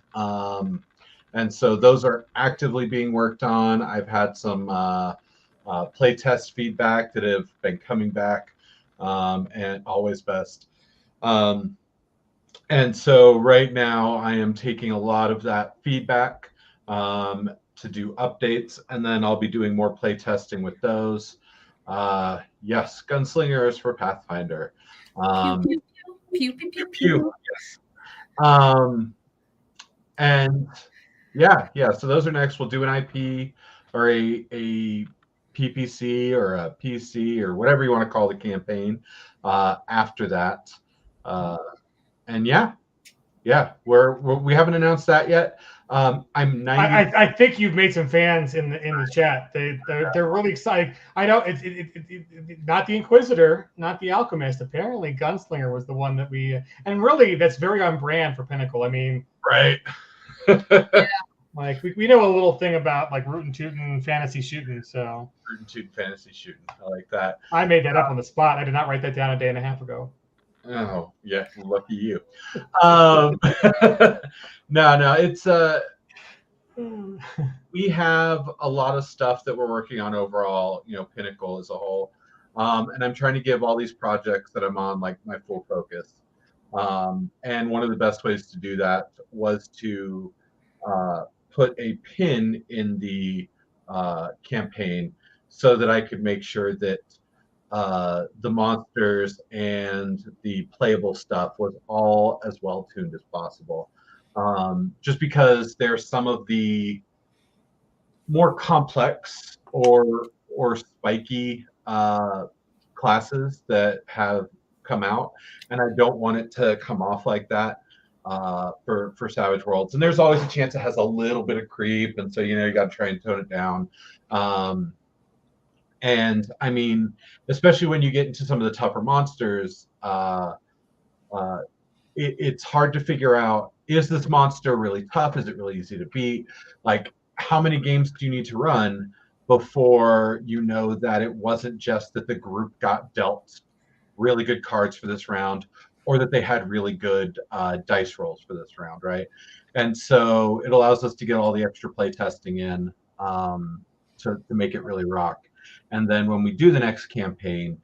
and so those are actively being worked on. I've had some play test feedback that have been coming back, and always best. And so right now I am taking a lot of that feedback to do updates, and then I'll be doing more play testing with those. Yes, Gunslingers for Pathfinder. Pew, pew, pew, pew, pew. Yes. And yeah. So those are next. We'll do an IP or a PPC or a PC or whatever you want to call the campaign after that. And yeah, we haven't announced that yet. I'm 90. I think you've made some fans in the chat. They're really excited. I know it's not the Inquisitor, not the Alchemist. Apparently, Gunslinger was the one that we, and really that's very on brand for Pinnacle. I mean, right. Yeah. Like we know a little thing about like rootin' tootin' fantasy shooting. So rootin' tootin' fantasy shooting. I like that. I made that up on the spot. I did not write that down a day and a half ago. Oh, yeah, lucky you. No, it's we have a lot of stuff that we're working on overall, Pinnacle as a whole. And I'm trying to give all these projects that I'm on like my full focus. And one of the best ways to do that was to put a pin in the campaign so that I could make sure that the monsters and the playable stuff was all as well tuned as possible. Just because there's some of the more complex or spiky classes that have come out, and I don't want it to come off like that for Savage Worlds. And there's always a chance it has a little bit of creep, and so you got to try and tone it down. And I mean, especially when you get into some of the tougher monsters, it's hard to figure out, is this monster really tough? Is it really easy to beat? Like, how many games do you need to run before you know that it wasn't just that the group got dealt really good cards for this round, or that they had really good dice rolls for this round, right? And so it allows us to get all the extra play testing in to make it really rock. And then when we do the next campaign,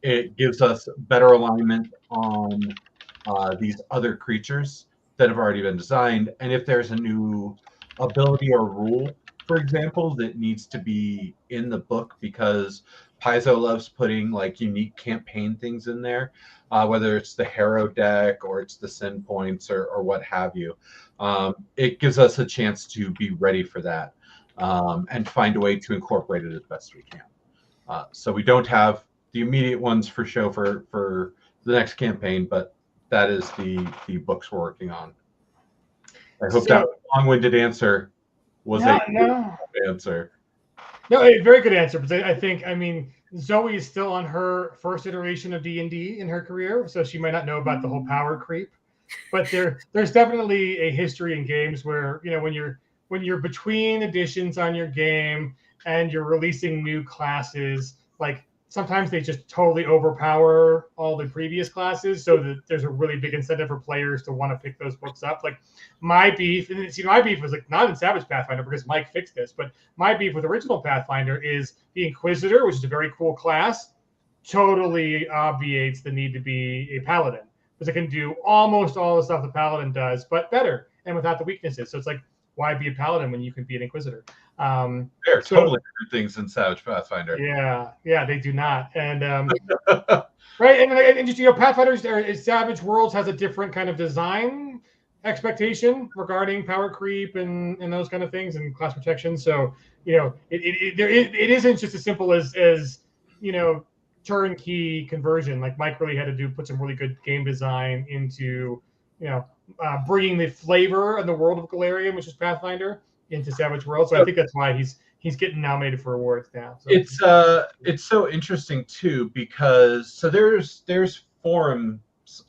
it gives us better alignment on these other creatures that have already been designed. And if there's a new ability or rule, for example, that needs to be in the book, because Paizo loves putting like unique campaign things in there, whether it's the Harrow deck or it's the Sin Points or what have you. It gives us a chance to be ready for that and find a way to incorporate it as best we can. So we don't have the immediate ones for show for the next campaign, but that is the books we're working on. I hope that long-winded answer was a good answer. No, a very good answer. Because I think, I mean, Zoe is still on her first iteration of D&D in her career, so she might not know about the whole power creep. But there's definitely a history in games where, when you're between editions on your game and you're releasing new classes, like sometimes they just totally overpower all the previous classes, so that there's a really big incentive for players to want to pick those books up. Like my beef was like not in Savage Pathfinder because Mike fixed this, but my beef with original Pathfinder is the Inquisitor, which is a very cool class, totally obviates the need to be a paladin because it can do almost all the stuff the paladin does, but better and without the weaknesses. So it's like, why be a paladin when you can be an Inquisitor? They're totally different things in Savage Pathfinder. Yeah, they do not. And right, and just Pathfinders or Savage Worlds has a different kind of design expectation regarding power creep and those kind of things and class protection. So it isn't just as simple as turnkey conversion. Like Mike really had to put some really good game design into bringing the flavor of the world of Galarian, which is Pathfinder, into Savage World. So I think that's why he's getting nominated for awards now. So. It's so interesting too, because there's forums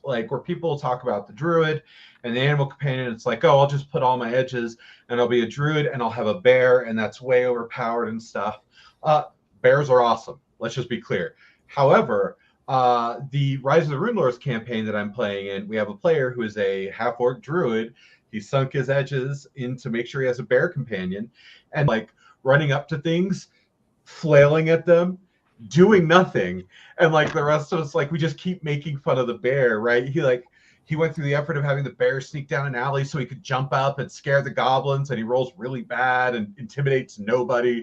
like where people talk about the druid and the animal companion. It's like, oh, I'll just put all my edges and I'll be a druid and I'll have a bear, and that's way overpowered and stuff. Bears are awesome. Let's just be clear. However, the Rise of the Runelords campaign that I'm playing in, we have a player who is a half-orc druid. He sunk his edges in to make sure he has a bear companion, and like running up to things, flailing at them, doing nothing. And like the rest of us, like we just keep making fun of the bear, right? He went through the effort of having the bear sneak down an alley so he could jump up and scare the goblins, and he rolls really bad and intimidates nobody.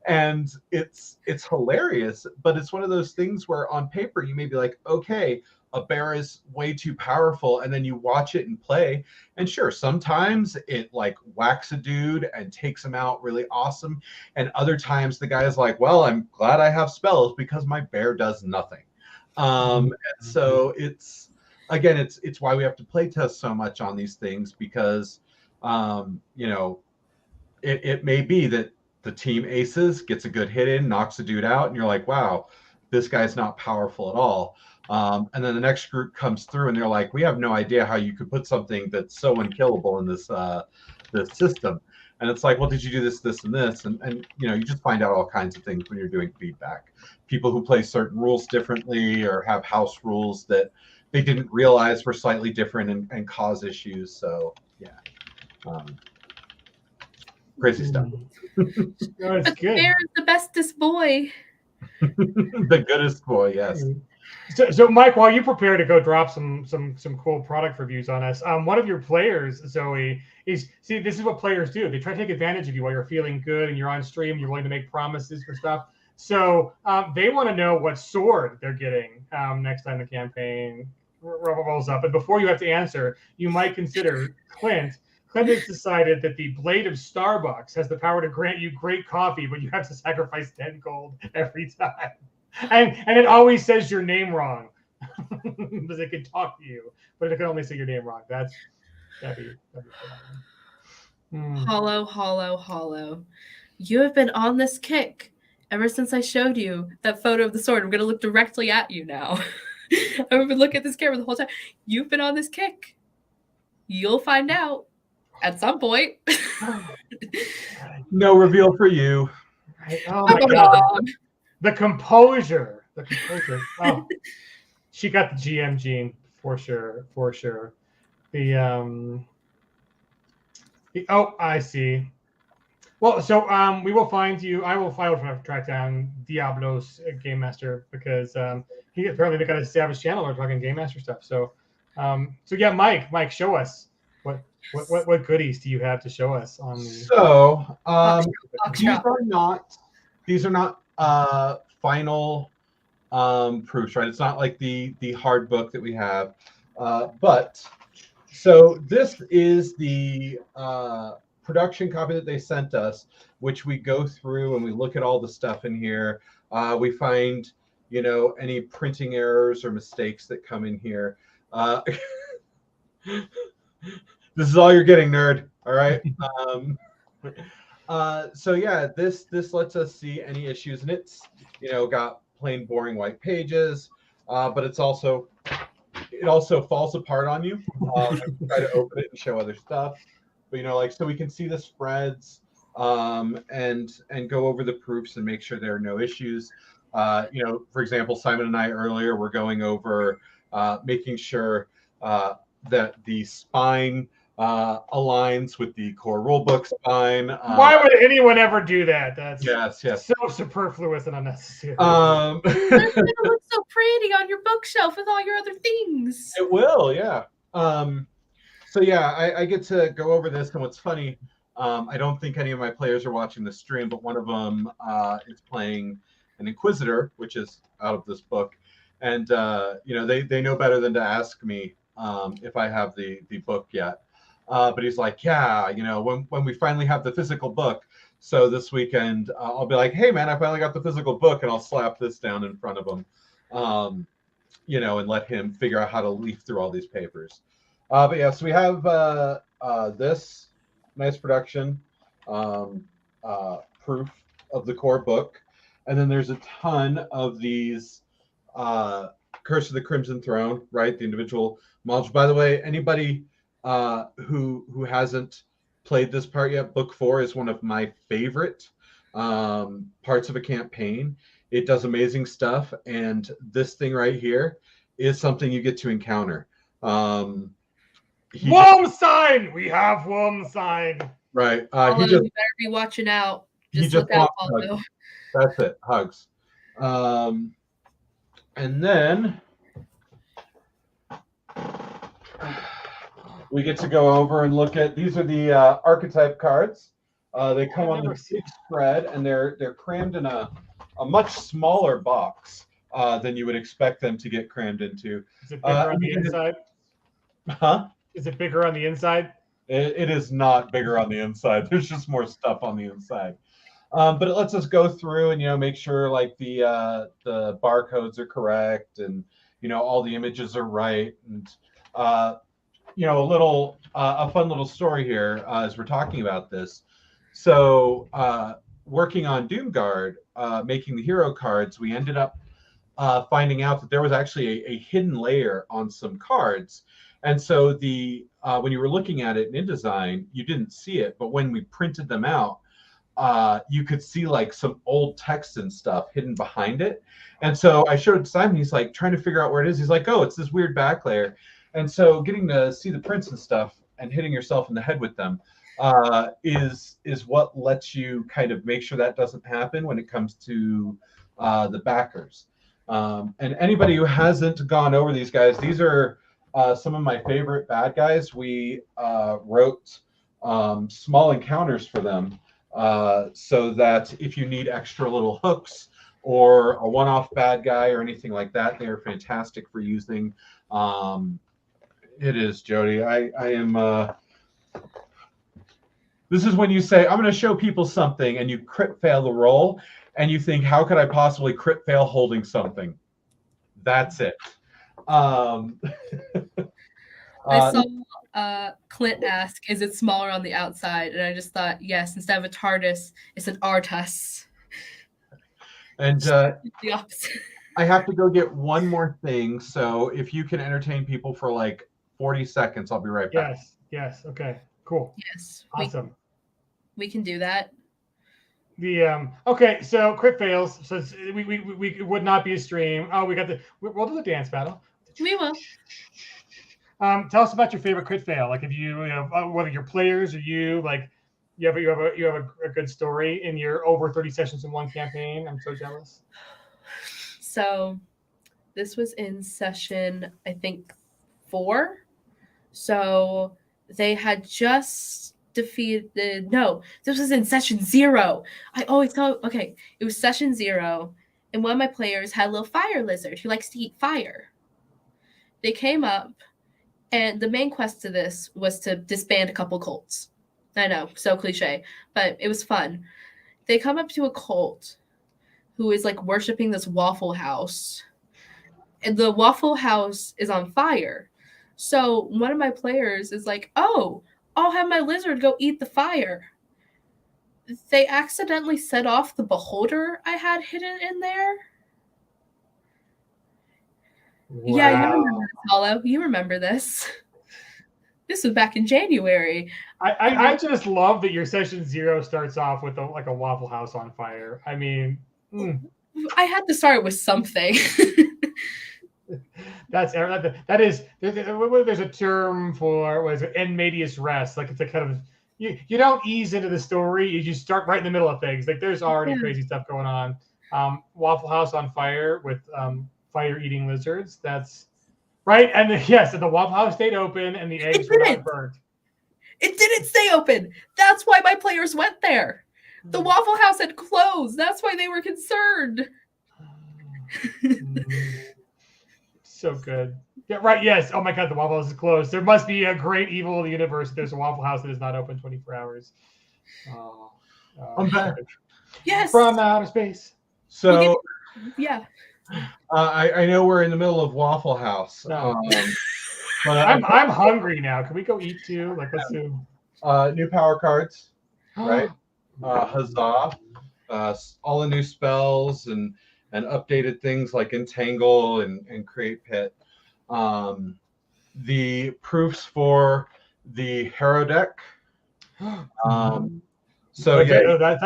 And it's hilarious, but it's one of those things where on paper you may be like, okay, a bear is way too powerful, and then you watch it and play, and sure, sometimes it like whacks a dude and takes him out really awesome, and other times the guy is like, well, I'm glad I have spells because my bear does nothing. And so it's why we have to play test so much on these things, because it may be that the team aces, gets a good hit in, knocks a dude out, and you're like, wow, this guy's not powerful at all. And then the next group comes through and they're like, we have no idea how you could put something that's so unkillable in this system. And it's like, well, did you do this, this, and this? And you just find out all kinds of things when you're doing feedback. People who play certain rules differently or have house rules that they didn't realize were slightly different and cause issues. So yeah. Crazy stuff. That's But good. Bear is the bestest boy. The goodest boy, yes. So, Mike, while you prepare to go drop some cool product reviews on us, one of your players, Zoe, this is what players do. They try to take advantage of you while you're feeling good and you're on stream. You're willing to make promises for stuff. So they want to know what sword they're getting next time the campaign rolls up. And before you have to answer, you might consider Clint. Clint has decided that the Blade of Starbucks has the power to grant you great coffee, but you have to sacrifice 10 gold every time. And it always says your name wrong because it can talk to you, but it can only say your name wrong. That'd be Hollow, hollow, hollow. You have been on this kick ever since I showed you that photo of the sword. I'm going to look directly at you now. I've been looking at this camera the whole time. You've been on this kick. You'll find out at some point. No reveal for you. Oh my God. The composure. Oh, she got the GM gene for sure. Oh, I see. Well, so we will find you. I will track down Diablo's game master because he apparently they got to establish channel. We're talking game master stuff. So yeah, Mike, show us what goodies do you have to show us on the. So these are not final proofs, right? It's not like the hard book that we have, but so this is the production copy that they sent us, which we go through and we look at all the stuff in here. We find, any printing errors or mistakes that come in here. This is all you're getting, nerd. All right. So yeah, this lets us see any issues, and it's got plain boring white pages, but it also falls apart on you. Try to open it and show other stuff, but so we can see the spreads and go over the proofs and make sure there are no issues. For example, Simon and I earlier were going over making sure that the spine aligns with the core rulebook spine. Why would anyone ever do that? That's yes. So superfluous and unnecessary. It's gonna look so pretty on your bookshelf with all your other things. It will, yeah. So yeah, I get to go over this, and what's funny, I don't think any of my players are watching the stream, but one of them is playing an Inquisitor, which is out of this book, and they know better than to ask me if I have the book yet. But he's like, yeah, when we finally have the physical book. So this weekend, I'll be like, hey, man, I finally got the physical book, and I'll slap this down in front of him, and let him figure out how to leaf through all these papers. But yeah, so we have this nice production proof of the core book. And then there's a ton of these Curse of the Crimson Throne, right? The individual modules. By the way, anybody who hasn't played this part yet, book 4 is one of my favorite parts of a campaign. It does amazing stuff, and this thing right here is something you get to encounter. Wormsign! We have Wormsign. Right. You better be watching out. Just look out, Barbeau. That's it. Hugs. And then we get to go over and look at, these are the archetype cards. They come on the big spread, and they're crammed in a much smaller box than you would expect them to get crammed into. Is it bigger on the inside? Huh? Is it bigger on the inside? It is not bigger on the inside. There's just more stuff on the inside. But it lets us go through and make sure like the barcodes are correct, and all the images are right, and a fun little story here as we're talking about this. So working on Doomguard, making the hero cards, we ended up finding out that there was actually a hidden layer on some cards. And so when you were looking at it in InDesign, you didn't see it, but when we printed them out, you could see like some old text and stuff hidden behind it. And so I showed Simon, he's like trying to figure out where it is. He's like, oh, it's this weird back layer. And so getting to see the prints and stuff and hitting yourself in the head with them is what lets you kind of make sure that doesn't happen when it comes to the backers. And anybody who hasn't gone over these guys, these are some of my favorite bad guys. We wrote small encounters for them so that if you need extra little hooks or a one-off bad guy or anything like that, they are fantastic for using. It is, Jody. I am. This is when you say, I'm going to show people something, and you crit fail the roll, and you think, how could I possibly crit fail holding something? That's it. I saw Clint ask, is it smaller on the outside? And I just thought, yes, instead of a TARDIS, it's an ARTAS. And the opposite. I have to go get one more thing. So if you can entertain people for like 40 seconds, I'll be right back. Yes. Okay. Cool. Yes. Awesome. We can do that. Okay, so crit fails. So we would not be a stream. Oh, we'll do the dance battle. We will. Tell us about your favorite crit fail. Like if you know whether your players or you like you have a good story in your over 30 sessions in one campaign. I'm so jealous. So this was in session, I think 4. So they had just defeated. No, this was in session 0. I always tell. Okay, it was session 0, and one of my players had a little fire lizard who likes to eat fire. They came up, and the main quest to this was to disband a couple cults. I know, so cliche, but it was fun. They come up to a cult who is like worshiping this Waffle House, and the Waffle House is on fire. So one of my players is like, oh, I'll have my lizard go eat the fire. They accidentally set off the beholder I had hidden in there. Wow. Yeah, you remember this, Hollow. You remember this. This was back in January. I just love that your session 0 starts off with like a Waffle House on fire. I mean, I had to start with something. that is there's a term for what is it, en medias res. Like it's a kind of you don't ease into the story, you just start right in the middle of things. Like there's already crazy stuff going on. Waffle House on fire with fire eating lizards. That's right. And the Waffle House stayed open and the eggs were not burnt. It didn't stay open. That's why my players went there. The Waffle House had closed. That's why they were concerned. So good. Yeah, right. Yes. Oh my God, the Waffle House is closed. There must be a great evil of the universe if there's a Waffle House that is not open 24 hours. I'm back. Yes. From outer space. So, yeah. I know we're in the middle of Waffle House. No. But I'm hungry now. Can we go eat too? Like let's do. New power cards, right? Huzzah! All the new spells and updated things like Entangle and Create Pit. The proofs for the Hero deck. That's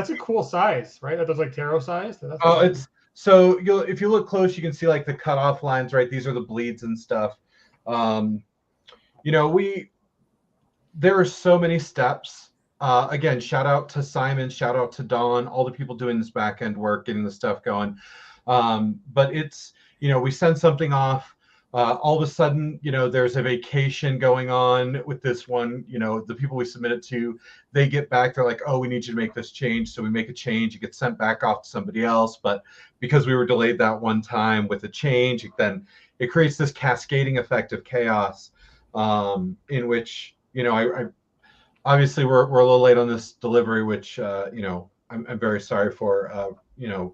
a cool size, right? That's like tarot size. It's so if you look close, you can see like the cutoff lines, right? These are the bleeds and stuff. There are so many steps. Again, shout out to Simon, shout out to Dawn, all the people doing this back end work, getting the stuff going. But it's, we send something off. All of a sudden, there's a vacation going on with this one. The people we submit it to, they get back. They're like, oh, we need you to make this change. So we make a change. It gets sent back off to somebody else. But because we were delayed that one time with a change, then it creates this cascading effect of chaos in which, I obviously we're a little late on this delivery, which, I'm very sorry for,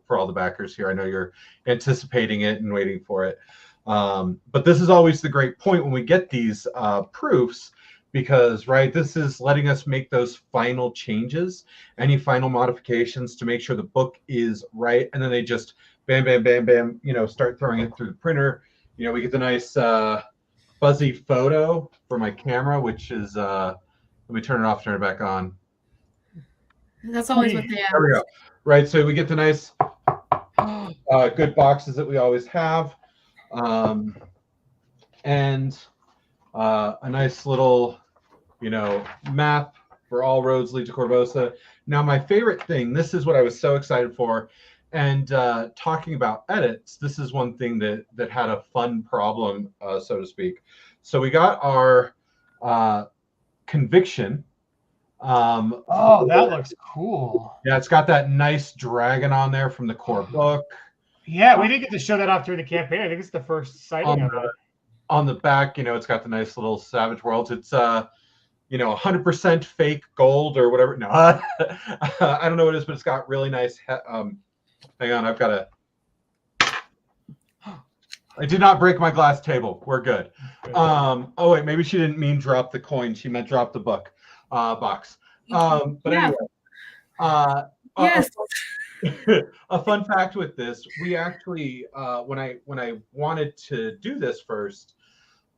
for all the backers here. I know you're anticipating it and waiting for it. But this is always the great point when we get these proofs, because, right, this is letting us make those final changes, any final modifications to make sure the book is right. And then they just bam, bam, bam, bam, start throwing it through the printer. We get the nice fuzzy photo for my camera, which is, let me turn it off, turn it back on. That's always what they ask. There we go. Right, so we get the nice good boxes that we always have. And a nice little, map for all roads lead to Corvosa. Now, my favorite thing, this is what I was so excited for, and talking about edits, this is one thing that had a fun problem, so to speak. So we got our conviction. Oh, that looks cool. Yeah, it's got that nice dragon on there from the core book. Yeah, we didn't get to show that off during the campaign. I think it's the first sighting of it. On the back, it's got the nice little Savage Worlds. It's 100% fake gold or whatever. No, I don't know what it is, but it's got really nice. Hang on, I've got to. I did not break my glass table. We're good. Oh wait, maybe she didn't mean drop the coin. She meant drop the book box. But Yeah. anyway, Yes. a fun fact with this, we actually when I wanted to do this first,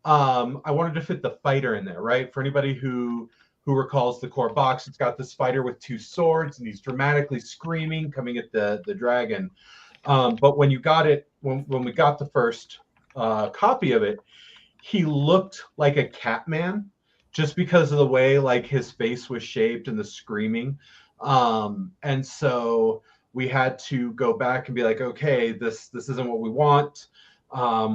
I wanted to fit the fighter in there, right? For anybody who recalls the core box, it's got this fighter with 2 swords and he's dramatically screaming, coming at the dragon. But when you got it, when we got the first copy of it, he looked like a Catman just because of the way like his face was shaped and the screaming. And so we had to go back and be like, okay, this isn't what we want.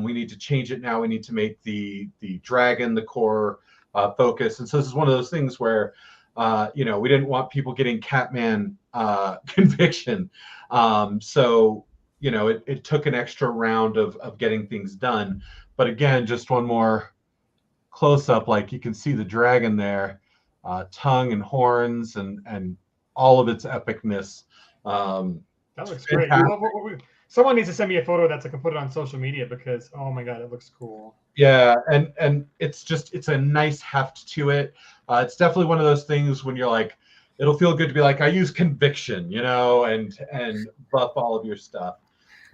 We need to change it now. We need to make the dragon the core focus. And so this is one of those things where we didn't want people getting Catman conviction. So it took an extra round of getting things done. But again, just one more close up, like you can see the dragon there, tongue and horns and all of its epicness. That looks great. Someone needs to send me a photo of that so I can put it on social media because, oh my God, it looks cool. Yeah, and it's a nice heft to it. It's definitely one of those things when you're like, it'll feel good to be like, I use conviction, and buff all of your stuff.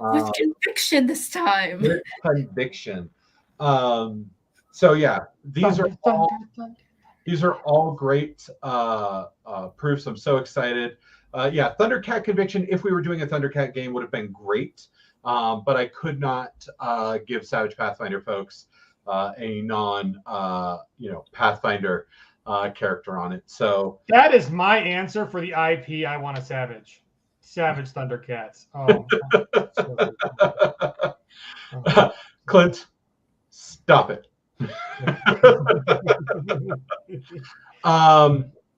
With conviction this time. With conviction. So yeah, these are all great proofs. I'm so excited. Thundercat conviction, if we were doing a Thundercat game, would have been great. But I could not give Savage Pathfinder folks a non Pathfinder character on it. So that is my answer for the IP I want a Savage Thundercats. Clint, stop it.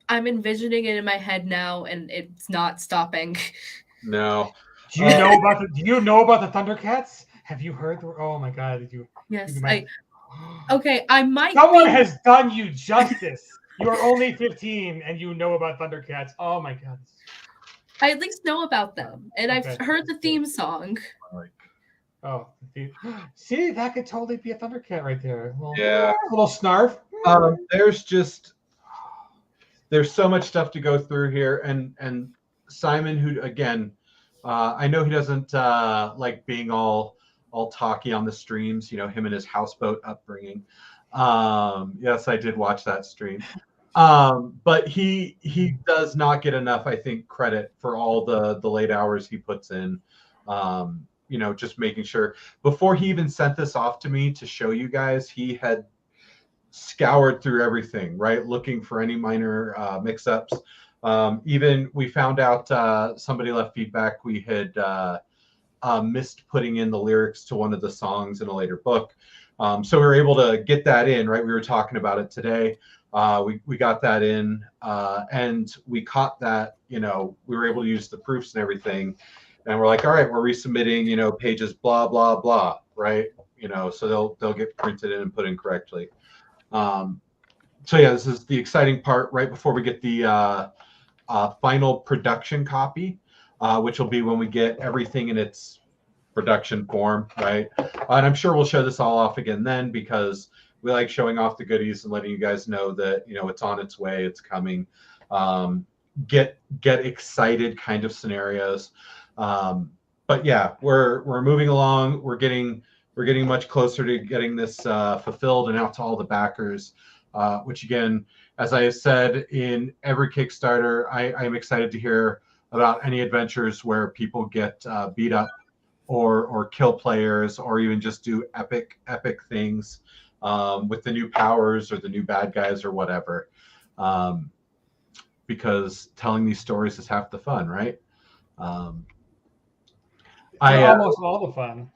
I'm envisioning it in my head now, and it's not stopping. No. Do you know about the Thundercats? Have you heard? Oh my God! Did you? Yes. I might. Someone has done you justice. You are only 15, and you know about Thundercats. Oh my God! I at least know about them, and I've heard the theme song. Oh, see, that could totally be a Thundercat right there. Yeah, a little snarf. There's so much stuff to go through here, and Simon, who again, I know he doesn't like being all talky on the streams. Him and his houseboat upbringing. Yes, I did watch that stream. But he does not get enough, I think, credit for all the late hours he puts in. Just making sure before he even sent this off to me to show you guys, he had scoured through everything, right? Looking for any minor mix-ups. Even we found out somebody left feedback we had missed putting in the lyrics to one of the songs in a later book. So we were able to get that in, right? We were talking about it today. We got that in, and we caught that, we were able to use the proofs and everything. And we're like, all right, we're resubmitting, pages, blah, blah, blah, right? So they'll get printed in and put in correctly. So yeah, this is the exciting part right before we get the final production copy, which will be when we get everything in its production form, right? And I'm sure we'll show this all off again then, because we like showing off the goodies and letting you guys know that, it's on its way, it's coming. Get excited kind of scenarios. But yeah, we're moving along. We're getting much closer to getting this fulfilled and out to all the backers, which again, as I said in every Kickstarter, I'm excited to hear about any adventures where people get beat up or kill players, or even just do epic things with the new powers or the new bad guys or whatever. because telling these stories is half the fun, right? Um, Almost all the fun.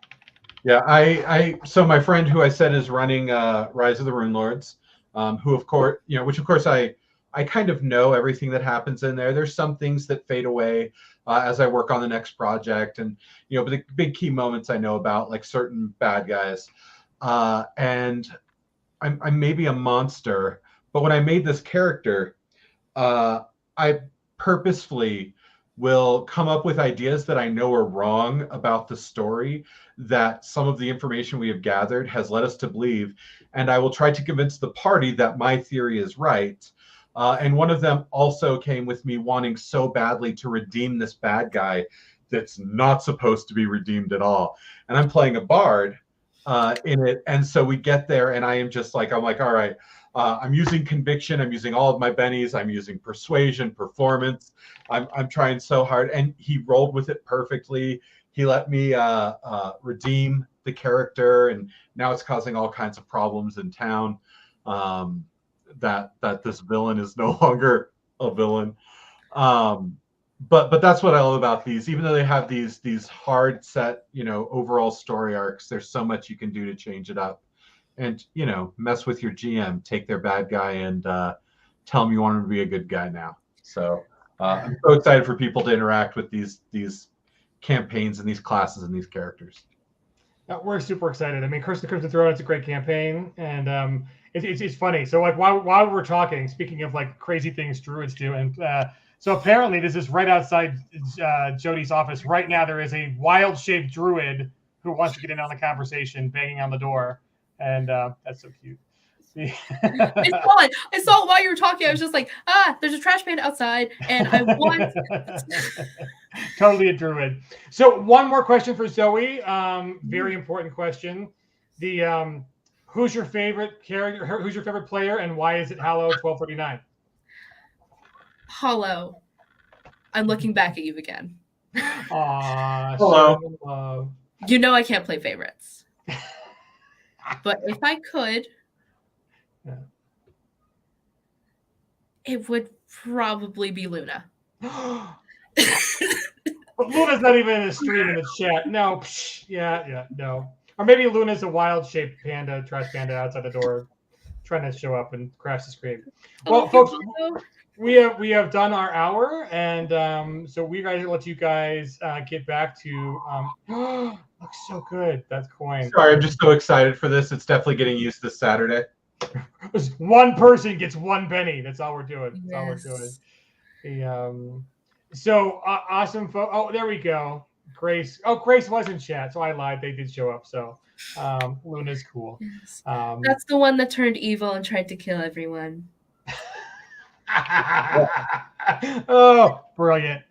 Yeah, so my friend who I said is running Rise of the Rune Lords, who of course, which of course I kind of know everything that happens in there. There's some things that fade away as I work on the next project, and but the big key moments I know about, like certain bad guys, and I'm maybe a monster, but when I made this character, I purposefully will come up with ideas that I know are wrong about the story, that some of the information we have gathered has led us to believe, and I will try to convince the party that my theory is right. And one of them also came with me wanting so badly to redeem this bad guy that's not supposed to be redeemed at all. And I'm playing a bard in it, and so we get there, and I'm like, all right. I'm using conviction. I'm using all of my bennies. I'm using persuasion, performance. I'm trying so hard, and he rolled with it perfectly. He let me redeem the character, and now it's causing all kinds of problems in town. That this villain is no longer a villain. But that's what I love about these. Even though they have these hard set, overall story arcs, there's so much you can do to change it up. And mess with your GM, take their bad guy, and tell them you want him to be a good guy now. So I'm so excited for people to interact with these campaigns and these classes and these characters. We're super excited. I mean, Curse of the Crimson Throne, it's a great campaign, and it's funny. So like while we're talking, speaking of like crazy things druids do, and so apparently this is right outside Jody's office right now. There is a wild-shaped druid who wants to get in on the conversation, banging on the door. And that's so cute. I saw it while you were talking. I was just like, there's a trash can outside, and I want totally a druid. So one more question for Zoe. Very important question. The who's your favorite character? Who's your favorite player, and why is it Hallow 1239? Hollow. I'm looking back at you again. Hello. You know I can't play favorites. But if I could, it would probably be Luna. Luna's not even in the stream in the chat. No. No. Or maybe Luna's a wild-shaped panda, trash panda outside the door, trying to show up and crash the screen. Well, folks, we have done our hour, and so we gotta let you guys get back to. Looks so good. That coin. Sorry, I'm just so excited for this. It's definitely getting used this Saturday. One person gets one penny. That's all we're doing. That's all we're doing. So awesome, folks. Oh, there we go. Grace. Oh, Grace was in chat, so I lied. They did show up. So Luna's cool. Yes. That's the one that turned evil and tried to kill everyone. Oh, brilliant.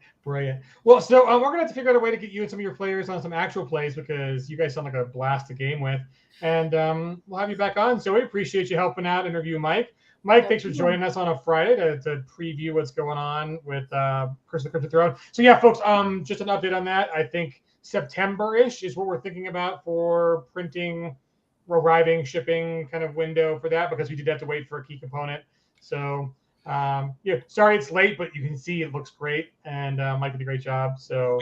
Well, so we're going to have to figure out a way to get you and some of your players on some actual plays, because you guys sound like a blast to game with. And we'll have you back on. So we appreciate you helping out, interview Mike. Mike, thanks for joining us on a Friday to preview what's going on with Curse of the Crimson Throne. So yeah, folks, just an update on that. I think September-ish is what we're thinking about for printing, arriving, shipping kind of window for that, because we did have to wait for a key component. So sorry it's late, but you can see it looks great, and Mike did a great job. So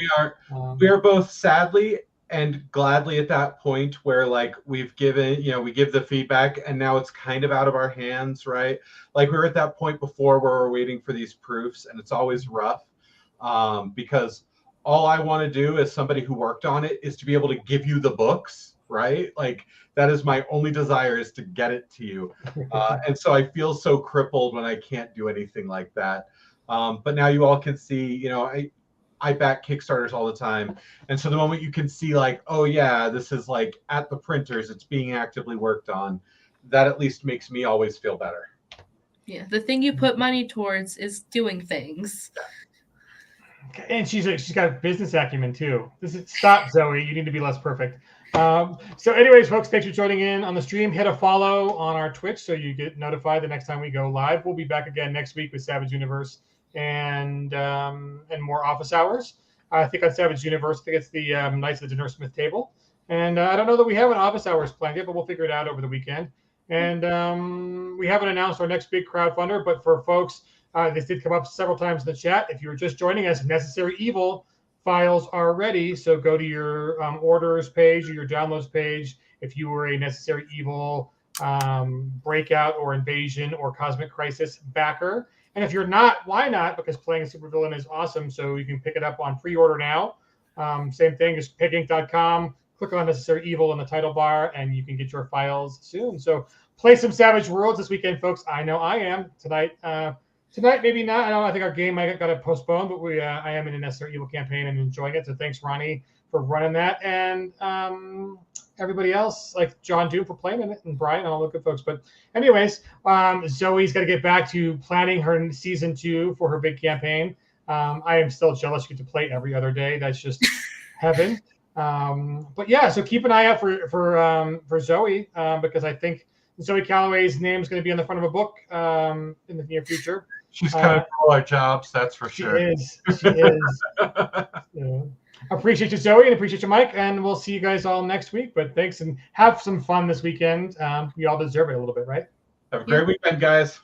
we are both sadly and gladly at that point where, like, we've given, we give the feedback, and now it's kind of out of our hands, right? Like, we were at that point before where we're waiting for these proofs, and it's always rough, because all I want to do as somebody who worked on it is to be able to give you the books, right? Like, that is my only desire, is to get it to you. And so I feel so crippled when I can't do anything like that. But now you all can see, I back Kickstarters all the time. And so the moment you can see, like, oh yeah, this is like at the printers, it's being actively worked on, that at least makes me always feel better. Yeah, the thing you put money towards is doing things. And she's got business acumen too. Stop, Zoe. You need to be less perfect. So anyways, folks, thanks for joining in on the stream. Hit a follow on our Twitch so you get notified the next time we go live. We'll be back again next week with Savage Universe and more office hours. I think on Savage Universe, I think it's the Knights of the Dinner Smith table. And I don't know that we have an office hours planned yet, but we'll figure it out over the weekend. And we haven't announced our next big crowdfunder, but for folks This did come up several times in the chat. If you were just joining us, Necessary Evil files are ready. So go to your orders page or your downloads page. If you were a Necessary Evil Breakout or Invasion or Cosmic Crisis backer. And if you're not, why not? Because playing a supervillain is awesome. So you can pick it up on pre-order now. Same thing, just pickinc.com. Click on Necessary Evil in the title bar, and you can get your files soon. So play some Savage Worlds this weekend, folks. I know I am tonight. Tonight, maybe not. I think our game might got postponed, but I am in a Necessary Evil campaign and enjoying it. So thanks, Ronnie, for running that, and everybody else, like John Doom, for playing in it, and Brian and all the good folks. But anyways, Zoe's got to get back to planning her season 2 for her big campaign. I am still jealous you get to play every other day. That's just heaven. But yeah, so keep an eye out for Zoey, because I think Zoey Calloway's name is going to be on the front of a book in the near future. She's kind of all our jobs, that's for sure. She is. Yeah. Appreciate you, Zoey, and appreciate you, Mike. And we'll see you guys all next week. But thanks, and have some fun this weekend. We all deserve it a little bit, right? Have a great weekend, guys.